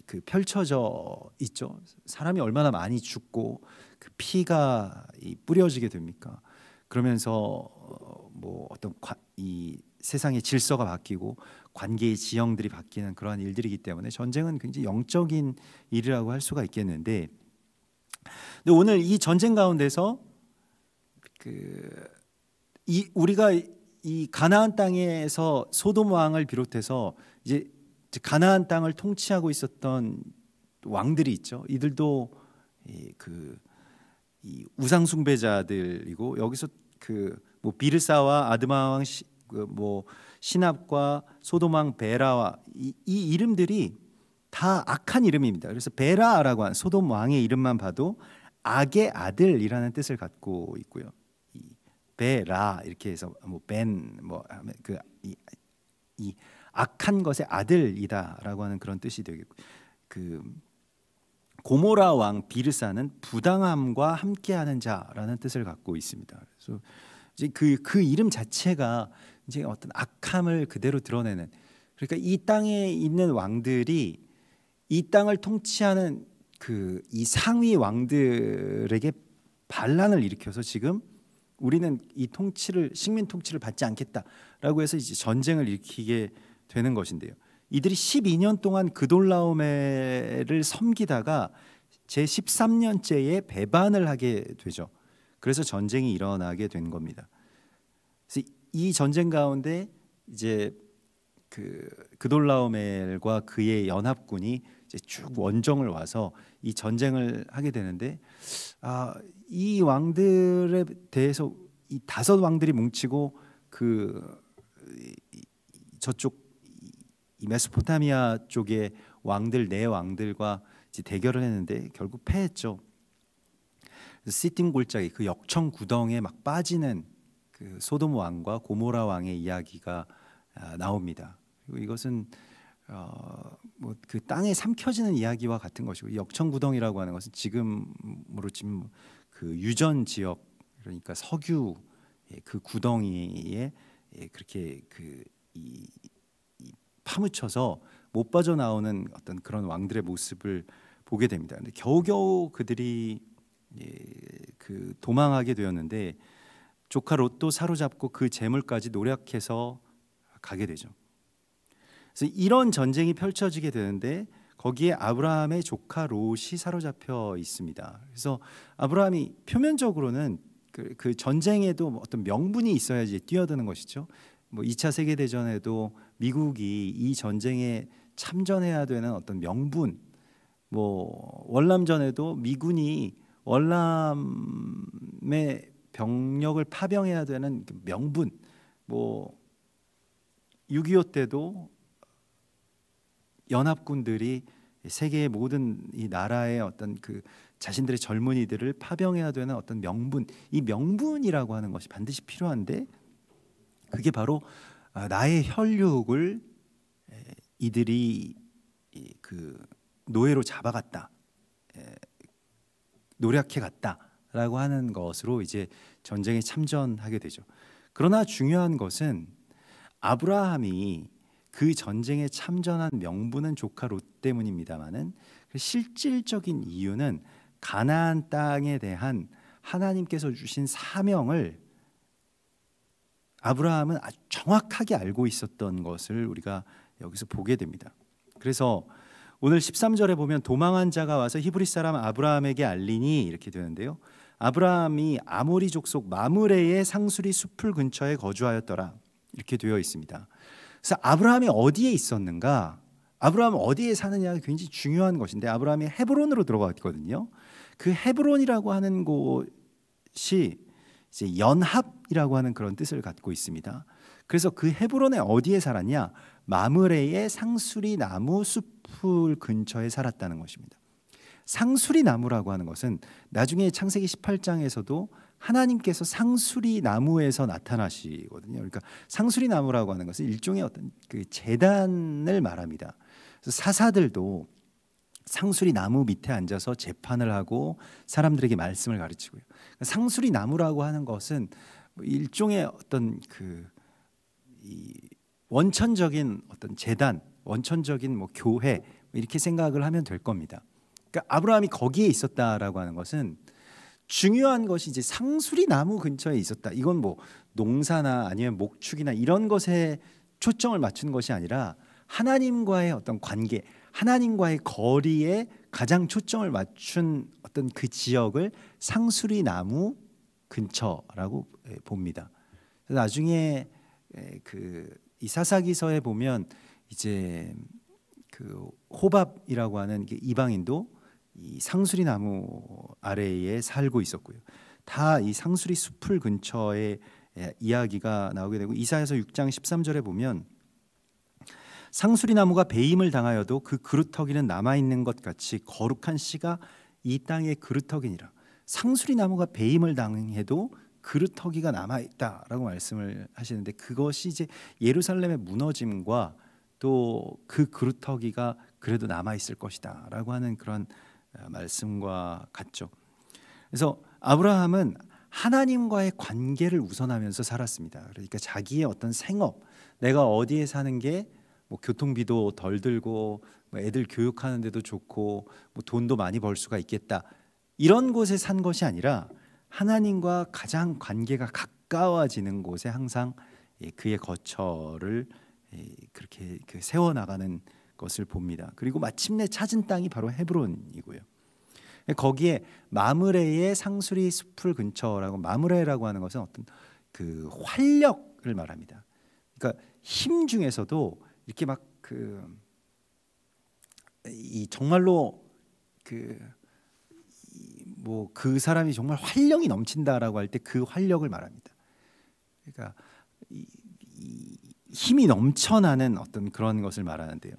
그 펼쳐져 있죠. 사람이 얼마나 많이 죽고 그 피가 뿌려지게 됩니까? 그러면서 뭐 어떤 이 세상의 질서가 바뀌고 관계의 지형들이 바뀌는 그러한 일들이기 때문에 전쟁은 굉장히 영적인 일이라고 할 수가 있겠는데, 근데 오늘 이 전쟁 가운데서 우리가 이 가나안 땅에서 소돔 왕을 비롯해서 이제 가나안 땅을 통치하고 있었던 왕들이 있죠. 이들도 이 우상 숭배자들이고 여기서 뭐 비르사와 아드마 왕 뭐 시납과 소돔 왕 베라와 이 이름들이 다 악한 이름입니다. 그래서 베라라고 한 소돔 왕의 이름만 봐도 악의 아들이라는 뜻을 갖고 있고요. 이 베라 이렇게 해서 뭐 벤 뭐 이 악한 것의 아들이다라고 하는 그런 뜻이 되겠고, 그 고모라 왕 비르사는 부당함과 함께하는 자라는 뜻을 갖고 있습니다. 그래서 이제 그 이름 자체가 이제 어떤 악함을 그대로 드러내는, 그러니까 이 땅에 있는 왕들이 이 땅을 통치하는 이 상위 왕들에게 반란을 일으켜서 지금 우리는 이 식민 통치를 받지 않겠다라고 해서 이제 전쟁을 일으키게 되는 것인데요. 이들이 12년 동안 그돌라오멜을 섬기다가 제 13년째에 배반을 하게 되죠. 그래서 전쟁이 일어나게 된 겁니다. 그래서 이 전쟁 가운데 이제 그돌라오멜과 그의 연합군이 이제 쭉 원정을 와서 이 전쟁을 하게 되는데, 이 왕들에 대해서 이 5 왕들이 뭉치고 저쪽 이 메소포타미아 쪽의 왕들 4 왕들과 이제 대결을 했는데 결국 패했죠. 시틴 골짜기 그 역청 구덩이에 막 빠지는 그 소돔 왕과 고모라 왕의 이야기가 나옵니다. 그리고 이것은 뭐 그 땅에 삼켜지는 이야기와 같은 것이고, 역청구덩이라고 하는 것은 지금으로 치면 그 유전 지역, 그러니까 석유 그 구덩이에 그렇게 이 파묻혀서 못 빠져나오는 어떤 그런 왕들의 모습을 보게 됩니다. 근데 겨우겨우 그들이 그 도망하게 되었는데 조카 롯도 사로잡고 그 재물까지 노력해서 가게 되죠. 그래서 이런 전쟁이 펼쳐지게 되는데 거기에 아브라함의 조카 롯이 사로잡혀 있습니다. 그래서 아브라함이 표면적으로는 그 전쟁에도 어떤 명분이 있어야지 뛰어드는 것이죠. 뭐 2차 세계 대전에도 미국이 이 전쟁에 참전해야 되는 어떤 명분, 뭐 월남전에도 미군이 월남의 병력을 파병해야 되는 명분, 뭐 6.25 때도 연합군들이 세계의 모든 이 나라의 어떤 그 자신들의 젊은이들을 파병해야 되는 어떤 명분, 이 명분이라고 하는 것이 반드시 필요한데, 그게 바로 나의 혈육을 이들이 그 노예로 잡아갔다, 노력해 갔다라고 하는 것으로 이제 전쟁에 참전하게 되죠. 그러나 중요한 것은 아브라함이 그 전쟁에 참전한 명분은 조카 롯 때문입니다만은 그 실질적인 이유는 가나안 땅에 대한 하나님께서 주신 사명을 아브라함은 아주 정확하게 알고 있었던 것을 우리가 여기서 보게 됩니다. 그래서 오늘 13절에 보면 도망한 자가 와서 히브리 사람 아브라함에게 알리니 이렇게 되는데요. 아브라함이 아모리 족속 마므레의 상수리 숲을 근처에 거주하였더라, 이렇게 되어 있습니다. 그래서 아브라함이 어디에 있었는가? 아브라함은 어디에 사느냐가 굉장히 중요한 것인데, 아브라함이 헤브론으로 들어갔거든요. 그 헤브론이라고 하는 곳이 이제 연합이라고 하는 그런 뜻을 갖고 있습니다. 그래서 그 헤브론에 어디에 살았냐? 마므레의 상수리 나무 숲을 근처에 살았다는 것입니다. 상수리 나무라고 하는 것은 나중에 창세기 18장에서도 하나님께서 상수리 나무에서 나타나시거든요. 그러니까 상수리 나무라고 하는 것은 일종의 어떤 그 제단을 말합니다. 그래서 사사들도 상수리 나무 밑에 앉아서 재판을 하고 사람들에게 말씀을 가르치고요. 상수리 나무라고 하는 것은 일종의 어떤 이 원천적인 어떤 제단, 원천적인 뭐 교회, 이렇게 생각을 하면 될 겁니다. 그러니까 아브라함이 거기에 있었다라고 하는 것은, 중요한 것이 이제 상수리 나무 근처에 있었다, 이건 뭐 농사나 아니면 목축이나 이런 것에 초점을 맞춘 것이 아니라 하나님과의 어떤 관계, 하나님과의 거리에 가장 초점을 맞춘 어떤 그 지역을 상수리 나무 근처라고 봅니다. 그래서 나중에 이 사사기서에 보면 이제 그 호밥이라고 하는 이방인도 이 상수리 나무 아래에 살고 있었고요. 다 이 상수리 숲을 근처에 이야기가 나오게 되고, 이사야서 6장 13절에 보면 상수리 나무가 배임을 당하여도 그 그루터기는 남아 있는 것 같이 거룩한 씨가 이 땅의 그루터기니라. 상수리 나무가 배임을 당해도 그루터기가 남아 있다라고 말씀을 하시는데, 그것이 이제 예루살렘의 무너짐과 또 그 그루터기가 그래도 남아 있을 것이다라고 하는 그런 말씀과 같죠. 그래서 아브라함은 하나님과의 관계를 우선하면서 살았습니다. 그러니까 자기의 어떤 생업, 내가 어디에 사는 게 뭐 교통비도 덜 들고 뭐 애들 교육하는 데도 좋고 뭐 돈도 많이 벌 수가 있겠다, 이런 곳에 산 것이 아니라 하나님과 가장 관계가 가까워지는 곳에 항상 그의 거처를 그렇게 세워나가는 것을 봅니다. 그리고 마침내 찾은 땅이 바로 헤브론이고요. 거기에 마므레의 상수리 숲을 근처라고, 마므레라고 하는 것은 어떤 그 활력을 말합니다. 그러니까 힘 중에서도 이렇게 막 이 정말로 그 사람이 정말 활력이 넘친다라고 할 때 그 활력을 말합니다. 그러니까 이 힘이 넘쳐나는 어떤 그런 것을 말하는데요.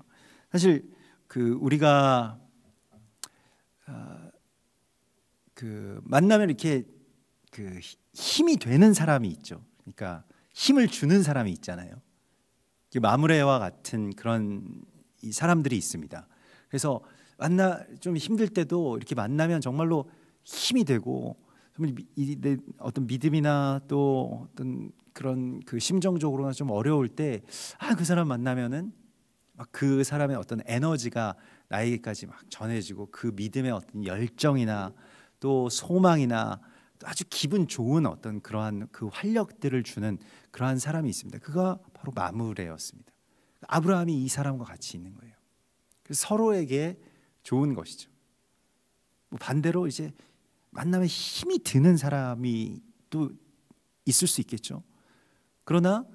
사실 우리가 만나면 이렇게 힘이 되는 사람이 있죠. 그러니까 힘을 주는 사람이 있잖아요. 마므레와 같은 그런 이 사람들이 있습니다. 그래서 좀 힘들 때도 이렇게 만나면 정말로 힘이 되고, 내 어떤 믿음이나 또 어떤 그런 그 심정적으로나 좀 어려울 때 그 사람 만나면은 막 그 사람의 어떤 에너지가 나에게까지 막 전해지고, 그 믿음의 어떤 열정이나 또 소망이나 또 아주 기분 좋은 어떤 그러한 그 활력들을 주는 그러한 사람이 있습니다. 그가 바로 마므레였습니다. 아브라함이 이 사람과 같이 있는 거예요. 그래서 서로에게 좋은 것이죠. 반대로 이제 만나면 힘이 드는 사람이 또 있을 수 있겠죠. 그러나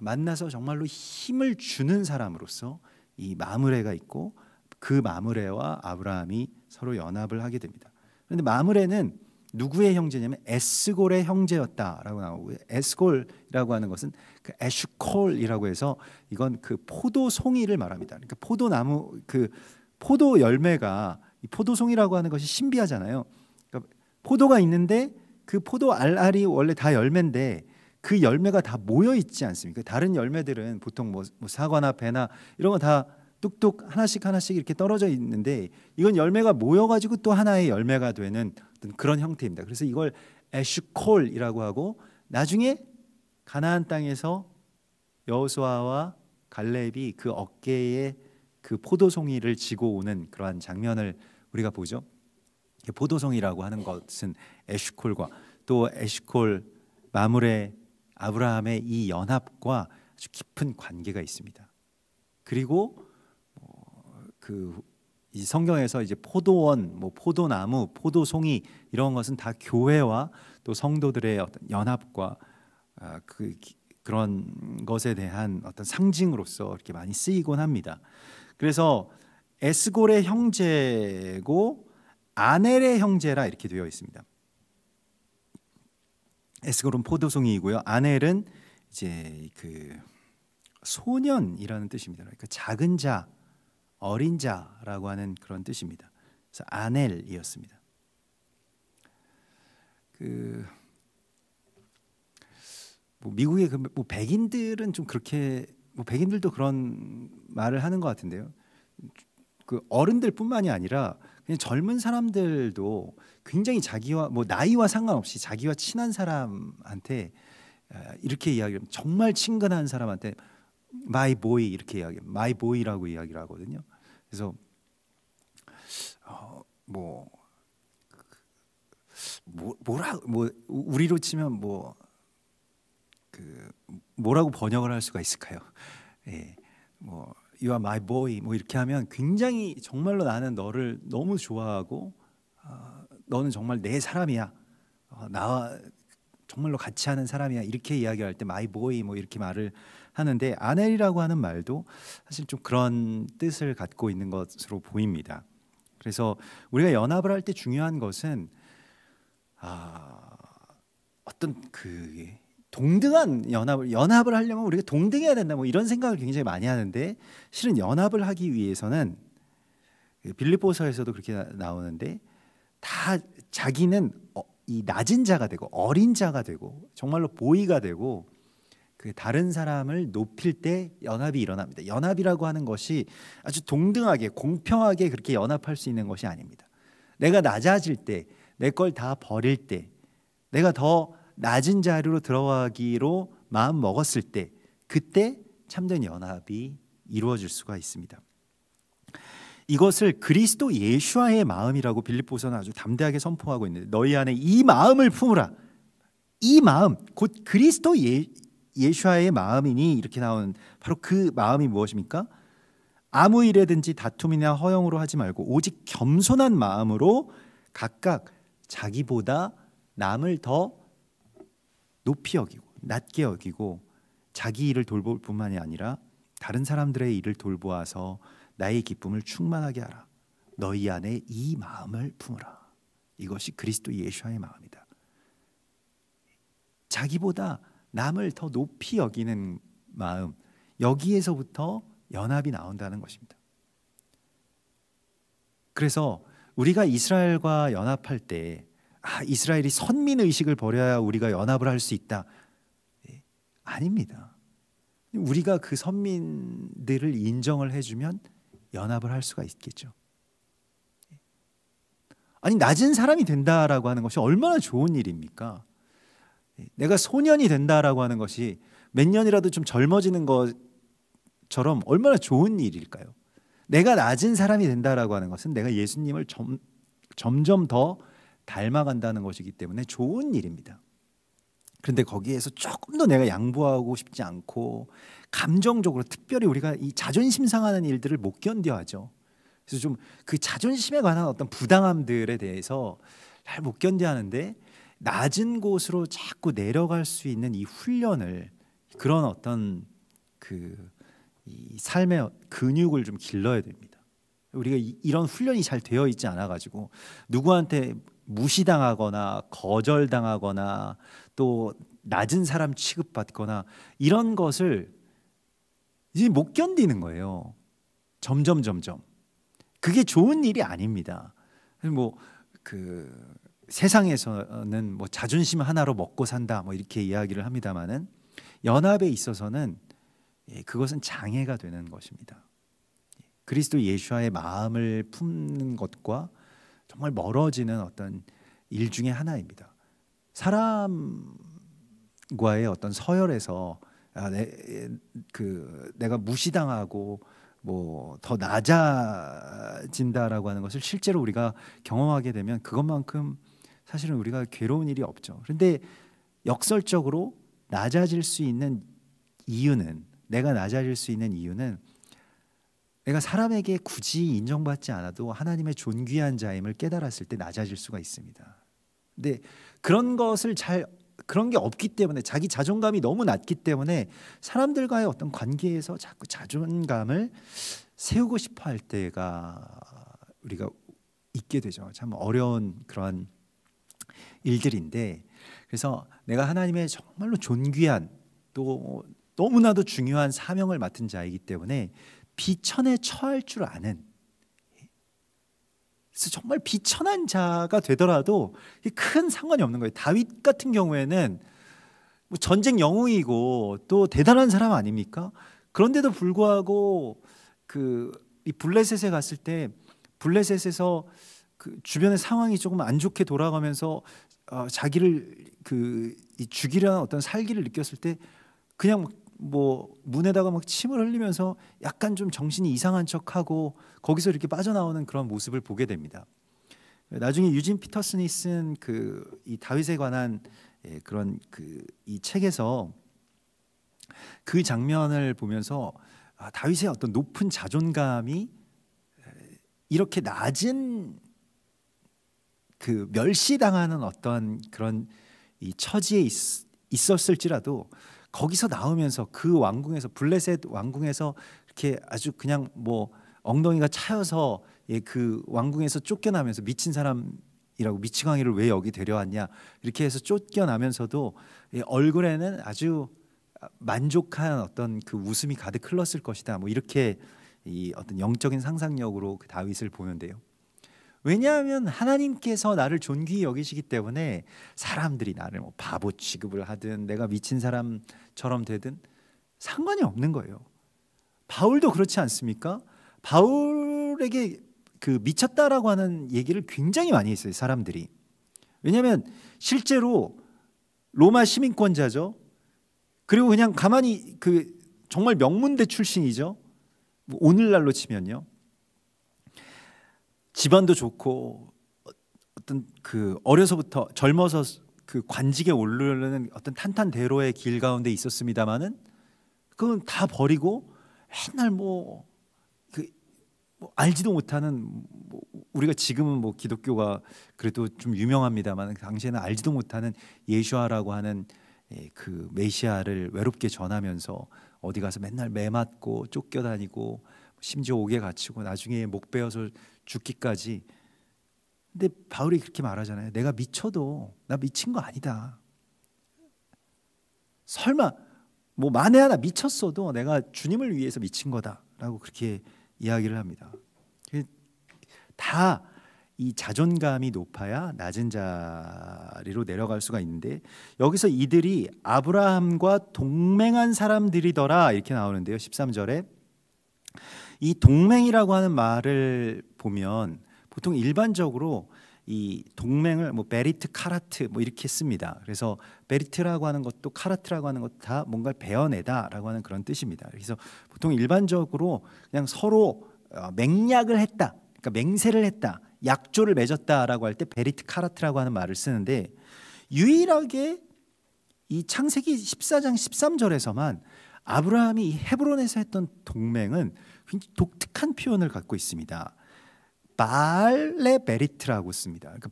만나서 정말로 힘을 주는 사람으로서 이 마므레가 있고, 그 마므레와 아브라함이 서로 연합을 하게 됩니다. 그런데 마므레는 누구의 형제냐면 에스골의 형제였다라고 나오고요. 에스골이라고 하는 것은 그 에슈콜이라고 해서 이건 그 포도송이를 말합니다. 그러니까 포도나무, 그 포도 열매가, 이 포도송이라고 하는 것이 신비하잖아요. 그러니까 포도가 있는데 그 포도 알알이 원래 다 열매인데 그 열매가 다 모여 있지 않습니까? 다른 열매들은 보통 뭐 사과나 배나 이런 거 다 뚝뚝 하나씩 하나씩 이렇게 떨어져 있는데, 이건 열매가 모여가지고 또 하나의 열매가 되는 어떤 그런 형태입니다. 그래서 이걸 에슈콜이라고 하고, 나중에 가나안 땅에서 여호수아와 갈렙이 그 어깨에 그 포도송이를 지고 오는 그러한 장면을 우리가 보죠. 포도송이라고 하는 것은 에슈콜과 또 에슈콜, 마므레, 아브라함의 이 연합과 아주 깊은 관계가 있습니다. 그리고 이 성경에서 이제 포도원, 포도나무, 포도송이 이런 것은 다 교회와 또 성도들의 어떤 연합과 그런 것에 대한 어떤 상징으로서 이렇게 많이 쓰이곤 합니다. 그래서 에스골의 형제고 아넬의 형제라 이렇게 되어 있습니다. 에스골은 포도송이이고요. 아넬은 이제 그 소년이라는 뜻입니다. 그러니까 작은 자, 어린 자라고 하는 그런 뜻입니다. 그래서 아넬이었습니다. 미국의 백인들은 좀 그렇게, 백인들도 그런 말을 하는 것 같은데요. 그 어른들뿐만이 아니라 그냥 젊은 사람들도 굉장히 자기와 나이와 상관없이 자기와 친한 사람한테 이렇게 이야기를, 정말 친근한 사람한테 my boy 이렇게 이야기, my boy라고 이야기를 하거든요. 그래서 우리로 치면 뭐라고 번역을 할 수가 있을까요? 예, You are my boy 이렇게 하면 굉장히 정말로 나는 너를 너무 좋아하고 너는 정말 내 사람이야, 나와 정말로 같이 하는 사람이야, 이렇게 이야기할 때 my boy 이렇게 말을 하는데, 아넬이라고 하는 말도 사실 좀 그런 뜻을 갖고 있는 것으로 보입니다. 그래서 우리가 연합을 할 때 중요한 것은 어떤 그 동등한 연합을 하려면 우리가 동등해야 된다 이런 생각을 굉장히 많이 하는데, 실은 연합을 하기 위해서는 빌립보서에서도 그렇게 나오는데, 다 자기는 이 낮은 자가 되고 어린 자가 되고 정말로 보이가 되고 그 다른 사람을 높일 때 연합이 일어납니다. 연합이라고 하는 것이 아주 동등하게 공평하게 그렇게 연합할 수 있는 것이 아닙니다. 내가 낮아질 때, 내 걸 다 버릴 때, 내가 더 낮은 자리로 들어가기로 마음 먹었을 때, 그때 참된 연합이 이루어질 수가 있습니다. 이것을 그리스도 예수와의 마음이라고 빌립보서는 아주 담대하게 선포하고 있는데, 너희 안에 이 마음을 품으라. 이 마음 곧 그리스도 예수와의 마음이니, 이렇게 나오는 바로 그 마음이 무엇입니까? 아무 일에든지 다툼이나 허영으로 하지 말고 오직 겸손한 마음으로 각각 자기보다 남을 더 높이 여기고 낮게 여기고 자기 일을 돌볼 뿐만이 아니라 다른 사람들의 일을 돌보아서 나의 기쁨을 충만하게 하라. 너희 안에 이 마음을 품으라. 이것이 그리스도 예수와의 마음이다. 자기보다 남을 더 높이 여기는 마음, 여기에서부터 연합이 나온다는 것입니다. 그래서 우리가 이스라엘과 연합할 때 이스라엘이 선민의식을 버려야 우리가 연합을 할 수 있다. 아닙니다. 우리가 그 선민들을 인정을 해주면 연합을 할 수가 있겠죠. 아니, 낮은 사람이 된다라고 하는 것이 얼마나 좋은 일입니까? 내가 소년이 된다라고 하는 것이 몇 년이라도 좀 젊어지는 것처럼 얼마나 좋은 일일까요? 내가 낮은 사람이 된다라고 하는 것은 내가 예수님을 점점 더 닮아간다는 것이기 때문에 좋은 일입니다. 그런데 거기에서 조금 더 내가 양보하고 싶지 않고 감정적으로, 특별히 우리가 이 자존심 상하는 일들을 못 견뎌하죠. 그래서 좀 그 자존심에 관한 어떤 부당함들에 대해서 잘 못 견뎌하는데, 낮은 곳으로 자꾸 내려갈 수 있는 이 훈련을, 그런 어떤 이 삶의 근육을 좀 길러야 됩니다. 우리가 이런 훈련이 잘 되어 있지 않아 가지고 누구한테 무시당하거나 거절당하거나 또 낮은 사람 취급받거나 이런 것을 이제 못 견디는 거예요. 점점 그게 좋은 일이 아닙니다. 뭐 세상에서는 뭐 자존심 하나로 먹고 산다 뭐 이렇게 이야기를 합니다만은, 연합에 있어서는 그것은 장애가 되는 것입니다. 그리스도 예수와의 마음을 품는 것과 정말 멀어지는 어떤 일 중에 하나입니다. 사람과의 어떤 서열에서 내가 무시당하고 뭐 더 낮아진다라고 하는 것을 실제로 우리가 경험하게 되면 그것만큼 사실은 우리가 괴로운 일이 없죠. 그런데 역설적으로 낮아질 수 있는 이유는, 내가 낮아질 수 있는 이유는 내가 사람에게 굳이 인정받지 않아도 하나님의 존귀한 자임을 깨달았을 때 낮아질 수가 있습니다. 근데 그런 게 없기 때문에, 자기 자존감이 너무 낮기 때문에 사람들과의 어떤 관계에서 자꾸 자존감을 세우고 싶어 할 때가 우리가 있게 되죠. 참 어려운 그런 일들인데, 그래서 내가 하나님의 정말로 존귀한, 또 너무나도 중요한 사명을 맡은 자이기 때문에 비천에 처할 줄 아는, 그래서 정말 비천한 자가 되더라도 큰 상관이 없는 거예요. 다윗 같은 경우에는 뭐 전쟁 영웅이고 또 대단한 사람 아닙니까? 그런데도 불구하고 이 블레셋에 갔을 때, 블레셋에서 주변의 상황이 조금 안 좋게 돌아가면서 자기를 죽이려는 어떤 살기를 느꼈을 때 그냥 뭐 문에다가 막 침을 흘리면서 약간 좀 정신이 이상한 척하고 거기서 이렇게 빠져나오는 그런 모습을 보게 됩니다. 나중에 유진 피터슨이 쓴 이 다윗에 관한 그런 이 책에서 그 장면을 보면서 다윗의 어떤 높은 자존감이 이렇게 낮은 멸시당하는 어떤 그런 이 처지에 있었을지라도 거기서 나오면서 그 왕궁에서, 블레셋 왕궁에서 이렇게 아주 그냥 뭐 엉덩이가 차여서 그 왕궁에서 쫓겨나면서, 미친 사람이라고, 미치광이를 왜 여기 데려왔냐 이렇게 해서 쫓겨나면서도 얼굴에는 아주 만족한 어떤 그 웃음이 가득 흘렀을 것이다, 뭐 이렇게 이 어떤 영적인 상상력으로 그 다윗을 보는데요. 왜냐하면 하나님께서 나를 존귀히 여기시기 때문에 사람들이 나를 뭐 바보 취급을 하든 내가 미친 사람처럼 되든 상관이 없는 거예요. 바울도 그렇지 않습니까? 바울에게 미쳤다라고 하는 얘기를 굉장히 많이 했어요, 사람들이. 왜냐하면 실제로 로마 시민권자죠. 그리고 그냥 가만히 정말 명문대 출신이죠. 뭐 오늘날로 치면요. 집안도 좋고 어떤 어려서부터 젊어서 관직에 오르는 어떤 탄탄대로의 길 가운데 있었습니다마는 그건 다 버리고 맨날 뭐 알지도 못하는, 우리가 지금은 뭐 기독교가 그래도 좀 유명합니다만 당시에는 알지도 못하는 예수아라고 하는 그 메시아를 외롭게 전하면서 어디 가서 맨날 매 맞고 쫓겨다니고 심지어 옥에 갇히고 나중에 목 베어서 죽기까지. 근데 바울이 그렇게 말하잖아요. 내가 미쳐도 나 미친 거 아니다. 설마 뭐 만에 하나 미쳤어도 내가 주님을 위해서 미친 거다라고 그렇게 이야기를 합니다. 다 이 자존감이 높아야 낮은 자리로 내려갈 수가 있는데, 여기서 이들이 아브라함과 동맹한 사람들이더라 이렇게 나오는데요. 13절에 이 동맹이라고 하는 말을 보면 보통 일반적으로 이 동맹을 뭐 베리트 카라트 뭐 이렇게 씁니다. 그래서 베리트라고 하는 것도 카라트라고 하는 것도 다 뭔가를 베어내다라고 하는 그런 뜻입니다. 그래서 보통 일반적으로 그냥 서로 맹약을 했다, 그러니까 맹세를 했다, 약조를 맺었다라고 할 때 베리트 카라트라고 하는 말을 쓰는데, 유일하게 이 창세기 14장 13절에서만 아브라함이 이 헤브론에서 했던 동맹은 굉장히 독특한 표현을 갖고 있습니다. 바알레 베리트라고 씁니다. 그러니까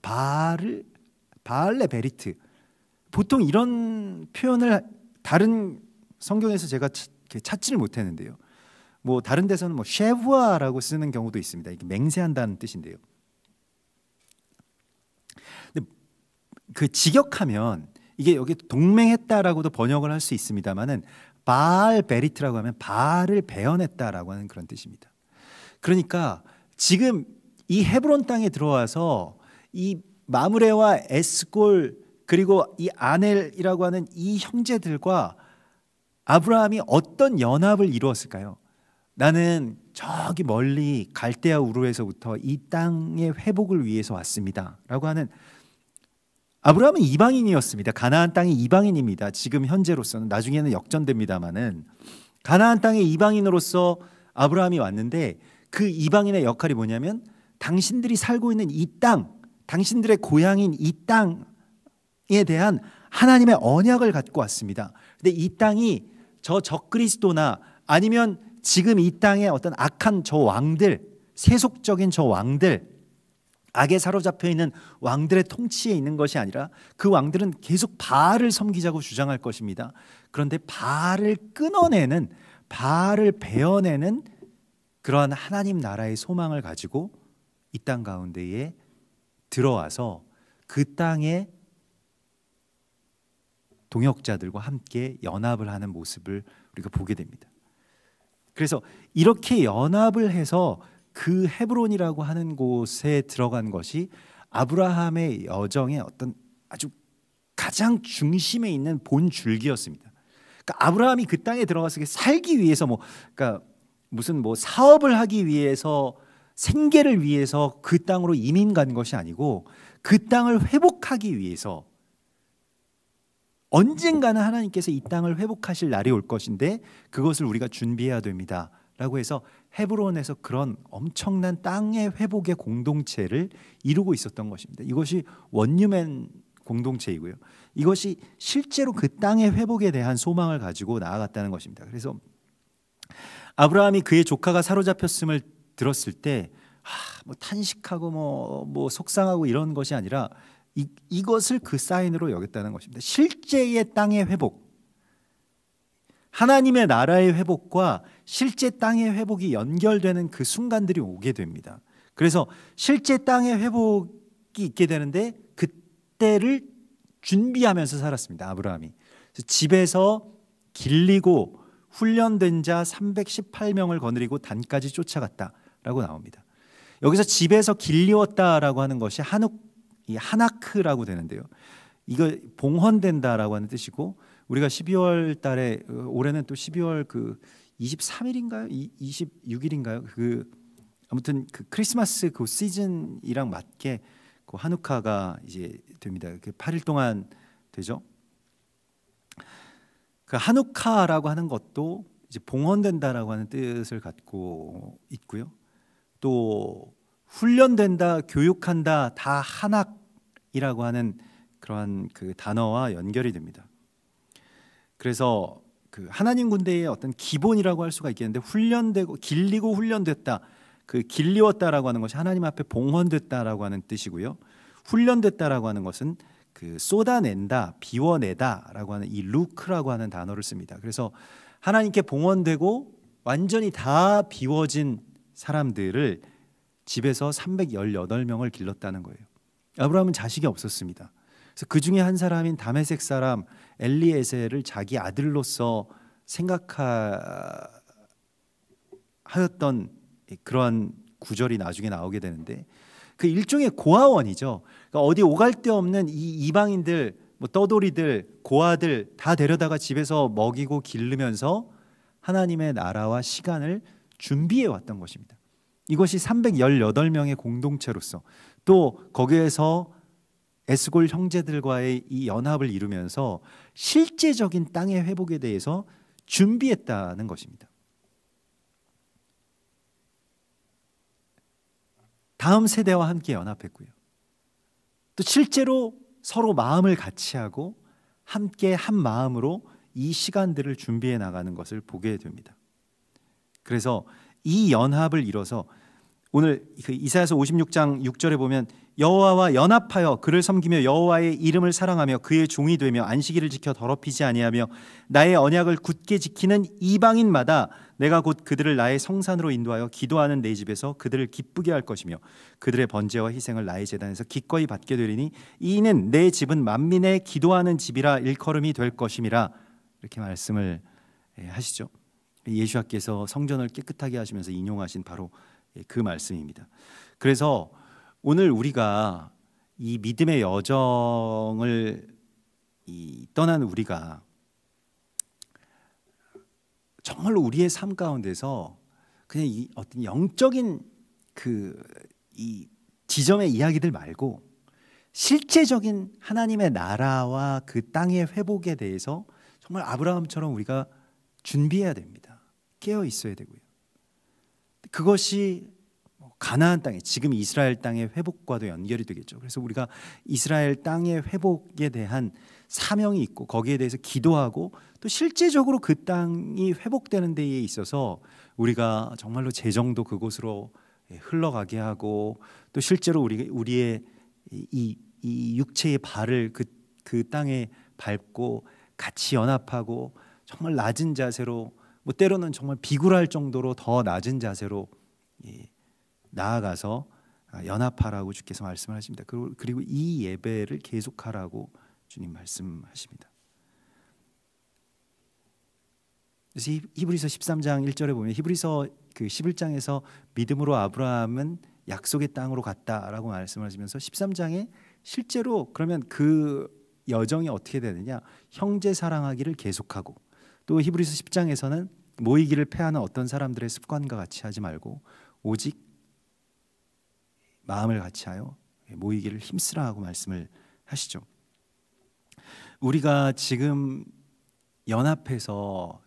바알레 베리트. 보통 이런 표현을 다른 성경에서 제가 찾지를 못했는데요. 뭐 다른 데서는 뭐 쉐부아라고 쓰는 경우도 있습니다. 이게 맹세한다는 뜻인데요. 근데 그 직역하면 이게 여기 동맹했다라고도 번역을 할 수 있습니다만은 바알 베리트라고 하면 바알을 베어냈다라고 하는 그런 뜻입니다. 그러니까 지금 이 헤브론 땅에 들어와서 이 마므레와 에스골 그리고 이 아넬이라고 하는 이 형제들과 아브라함이 어떤 연합을 이루었을까요? 나는 저기 멀리 갈대아 우르에서부터 이 땅의 회복을 위해서 왔습니다 라고 하는, 아브라함은 이방인이었습니다. 가나안 땅의 이방인입니다. 지금 현재로서는, 나중에는 역전됩니다마는 가나안 땅의 이방인으로서 아브라함이 왔는데, 그 이방인의 역할이 뭐냐면 당신들이 살고 있는 이 땅, 당신들의 고향인 이 땅에 대한 하나님의 언약을 갖고 왔습니다. 근데 이 땅이 저 적그리스도나 아니면 지금 이 땅에 어떤 악한 저 왕들, 세속적인 저 왕들, 악에 사로잡혀 있는 왕들의 통치에 있는 것이 아니라 그 왕들은 계속 바알을 섬기자고 주장할 것입니다. 그런데 바알을 끊어내는, 바알을 베어내는 그러한 하나님 나라의 소망을 가지고 이 땅 가운데에 들어와서 그 땅의 동역자들과 함께 연합을 하는 모습을 우리가 보게 됩니다. 그래서 이렇게 연합을 해서 그 헤브론이라고 하는 곳에 들어간 것이 아브라함의 여정의 어떤 아주 가장 중심에 있는 본 줄기였습니다. 그러니까 아브라함이 그 땅에 들어가서 살기 위해서 그러니까 무슨 사업을 하기 위해서, 생계를 위해서 그 땅으로 이민 간 것이 아니고 그 땅을 회복하기 위해서, 언젠가는 하나님께서 이 땅을 회복하실 날이 올 것인데 그것을 우리가 준비해야 됩니다 라고 해서 헤브론에서 그런 엄청난 땅의 회복의 공동체를 이루고 있었던 것입니다. 이것이 원유맨 공동체이고요, 이것이 실제로 그 땅의 회복에 대한 소망을 가지고 나아갔다는 것입니다. 그래서 아브라함이 그의 조카가 사로잡혔음을 들었을 때 탄식하고 속상하고 이런 것이 아니라 이것을 그 사인으로 여겼다는 것입니다. 실제의 땅의 회복, 하나님의 나라의 회복과 실제 땅의 회복이 연결되는 그 순간들이 오게 됩니다. 그래서 실제 땅의 회복이 있게 되는데 그때를 준비하면서 살았습니다. 아브라함이. 집에서 길리고 훈련된 자 318명을 거느리고 단까지 쫓아갔다라고 나옵니다. 여기서 집에서 길리웠다라고 하는 것이 하나크라고 되는데요. 이거 봉헌된다라고 하는 뜻이고, 우리가 12월 달에, 올해는 또 12월 23일인가요? 26일인가요? 아무튼 그 크리스마스 그 시즌이랑 맞게 그 하누카가 이제 됩니다. 8일 동안 되죠. 그 하누카라고 하는 것도 이제 봉헌된다라고 하는 뜻을 갖고 있고요. 또 훈련된다, 교육한다, 다 한학이라고 하는 그러한 그 단어와 연결이 됩니다. 그래서 그 하나님 군대의 어떤 기본이라고 할 수가 있겠는데, 훈련되고 길리고 훈련됐다, 그 길리웠다라고 하는 것이 하나님 앞에 봉헌됐다라고 하는 뜻이고요. 훈련됐다라고 하는 것은 그 쏟아낸다, 비워내다라고 하는 이 루크라고 하는 단어를 씁니다. 그래서 하나님께 봉헌되고 완전히 다 비워진 사람들을 집에서 318명을 길렀다는 거예요. 아브라함은 자식이 없었습니다. 그래서 그 중에 한 사람인 다메섹 사람 엘리에셀을 자기 아들로서 생각하였던 그러한 구절이 나중에 나오게 되는데, 그 일종의 고아원이죠. 그러니까 어디 오갈 데 없는 이 이방인들, 뭐 떠돌이들, 고아들 다 데려다가 집에서 먹이고 기르면서 하나님의 나라와 시간을 준비해 왔던 것입니다. 이것이 318명의 공동체로서 또 거기에서 에스골 형제들과의 이 연합을 이루면서 실제적인 땅의 회복에 대해서 준비했다는 것입니다. 다음 세대와 함께 연합했고요. 또 실제로 서로 마음을 같이 하고 함께 한 마음으로 이 시간들을 준비해 나가는 것을 보게 됩니다. 그래서 이 연합을 이뤄서 오늘 그 이사야서 56장 6절에 보면 여호와와 연합하여 그를 섬기며 여호와의 이름을 사랑하며 그의 종이 되며 안식일을 지켜 더럽히지 아니하며 나의 언약을 굳게 지키는 이방인마다 내가 곧 그들을 나의 성산으로 인도하여 기도하는 내 집에서 그들을 기쁘게 할 것이며 그들의 번제와 희생을 나의 제단에서 기꺼이 받게 되리니 이는 내 집은 만민의 기도하는 집이라 일컬음이 될 것임이라. 이렇게 말씀을 하시죠. 예수님께서 성전을 깨끗하게 하시면서 인용하신 바로 그 말씀입니다. 그래서 오늘 우리가 이 믿음의 여정을 떠난 우리가 정말로 우리의 삶 가운데서 그냥 이 어떤 영적인 이 지점의 이야기들 말고 실제적인 하나님의 나라와 그 땅의 회복에 대해서 정말 아브라함처럼 우리가 준비해야 됩니다. 깨어 있어야 되고요. 그것이 가나안 땅에 지금 이스라엘 땅의 회복과도 연결이 되겠죠. 그래서 우리가 이스라엘 땅의 회복에 대한 사명이 있고 거기에 대해서 기도하고 또 실제적으로 그 땅이 회복되는 데에 있어서 우리가 정말로 재정도 그곳으로 흘러가게 하고 또 실제로 우리의 이 육체의 발을 그 땅에 밟고 같이 연합하고 정말 낮은 자세로 뭐 때로는 정말 비굴할 정도로 더 낮은 자세로 나아가서 연합하라고 주께서 말씀을 하십니다. 그리고 이 예배를 계속하라고 주님 말씀하십니다. 그래서 히브리서 13장 1절에 보면 히브리서 그 11장에서 믿음으로 아브라함은 약속의 땅으로 갔다라고 말씀하시면서 13장에 실제로 그러면 그 여정이 어떻게 되느냐, 형제 사랑하기를 계속하고 또 히브리서 10장에서는 모이기를 패하는 어떤 사람들의 습관과 같이 하지 말고 오직 마음을 같이 하여 모이기를 힘쓰라 하고 말씀을 하시죠. 우리가 지금 연합해서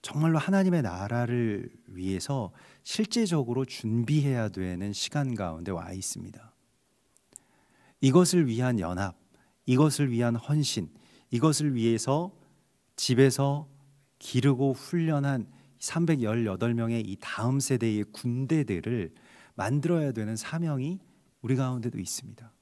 정말로 하나님의 나라를 위해서 실제적으로 준비해야 되는 시간 가운데 와 있습니다. 이것을 위한 연합, 이것을 위한 헌신, 이것을 위해서 집에서 기르고 훈련한 318명의 이 다음 세대의 군대들을 만들어야 되는 사명이 우리 가운데도 있습니다.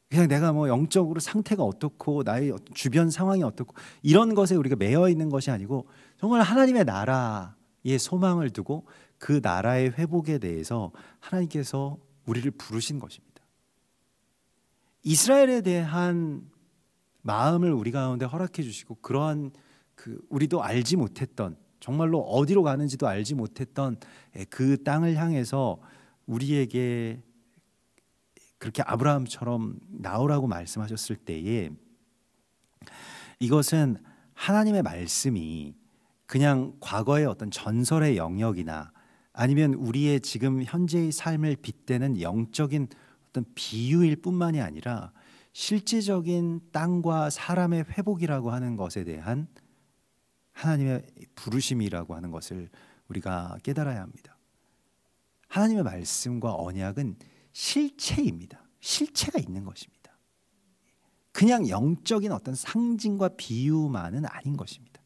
그냥 내가 뭐 영적으로 상태가 어떻고 나의 주변 상황이 어떻고 이런 것에 우리가 매여 있는 것이 아니고 정말 하나님의 나라에 소망을 두고 그 나라의 회복에 대해서 하나님께서 우리를 부르신 것입니다. 이스라엘에 대한 마음을 우리 가운데 허락해 주시고 그러한 우리도 알지 못했던 정말로 어디로 가는지도 알지 못했던 그 땅을 향해서 우리에게 그렇게 아브라함처럼 나오라고 말씀하셨을 때에 이것은 하나님의 말씀이 그냥 과거의 어떤 전설의 영역이나 아니면 우리의 지금 현재의 삶을 빗대는 영적인 어떤 비유일 뿐만이 아니라 실제적인 땅과 사람의 회복이라고 하는 것에 대한 하나님의 부르심이라고 하는 것을 우리가 깨달아야 합니다. 하나님의 말씀과 언약은 실체입니다. 실체가 있는 것입니다. 그냥 영적인 어떤 상징과 비유만은 아닌 것입니다.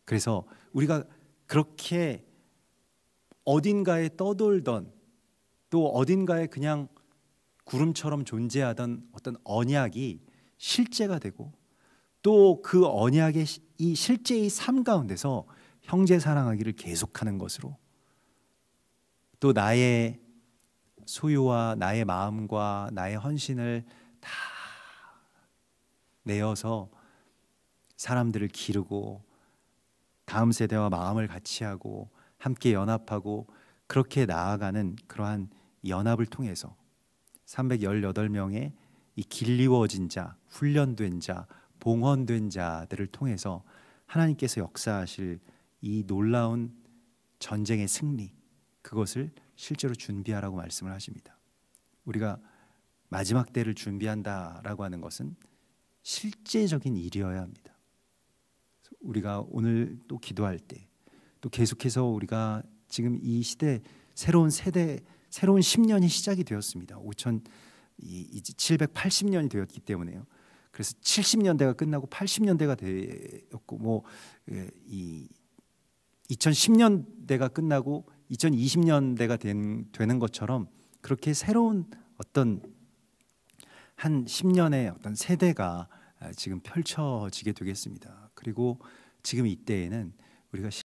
그래서 우리가 그렇게 어딘가에 떠돌던 또 어딘가에 그냥 구름처럼 존재하던 어떤 언약이 실제가 되고 또 그 언약의 이 실제의 삶 가운데서 형제 사랑하기를 계속하는 것으로 또 나의 소유와 나의 마음과 나의 헌신을 다 내어서 사람들을 기르고 다음 세대와 마음을 같이 하고 함께 연합하고 그렇게 나아가는 그러한 연합을 통해서 318명의 이 길리워진 자, 훈련된 자, 봉헌된 자들을 통해서 하나님께서 역사하실 이 놀라운 전쟁의 승리, 그것을 실제로 준비하라고 말씀을 하십니다. 우리가 마지막 때를 준비한다라고 하는 것은 실제적인 일이어야 합니다. 우리가 오늘 또 기도할 때, 또 계속해서 우리가 지금 이 시대 새로운 세대, 새로운 10년이 시작이 되었습니다. 780년이 되었기 때문에요. 그래서 70년대가 끝나고 80년대가 되었고, 이 2010년대가 끝나고 2020년대가 되는 것처럼 그렇게 새로운 어떤 한 10년의 어떤 세대가 지금 펼쳐지게 되겠습니다. 그리고 지금 이때에는 우리가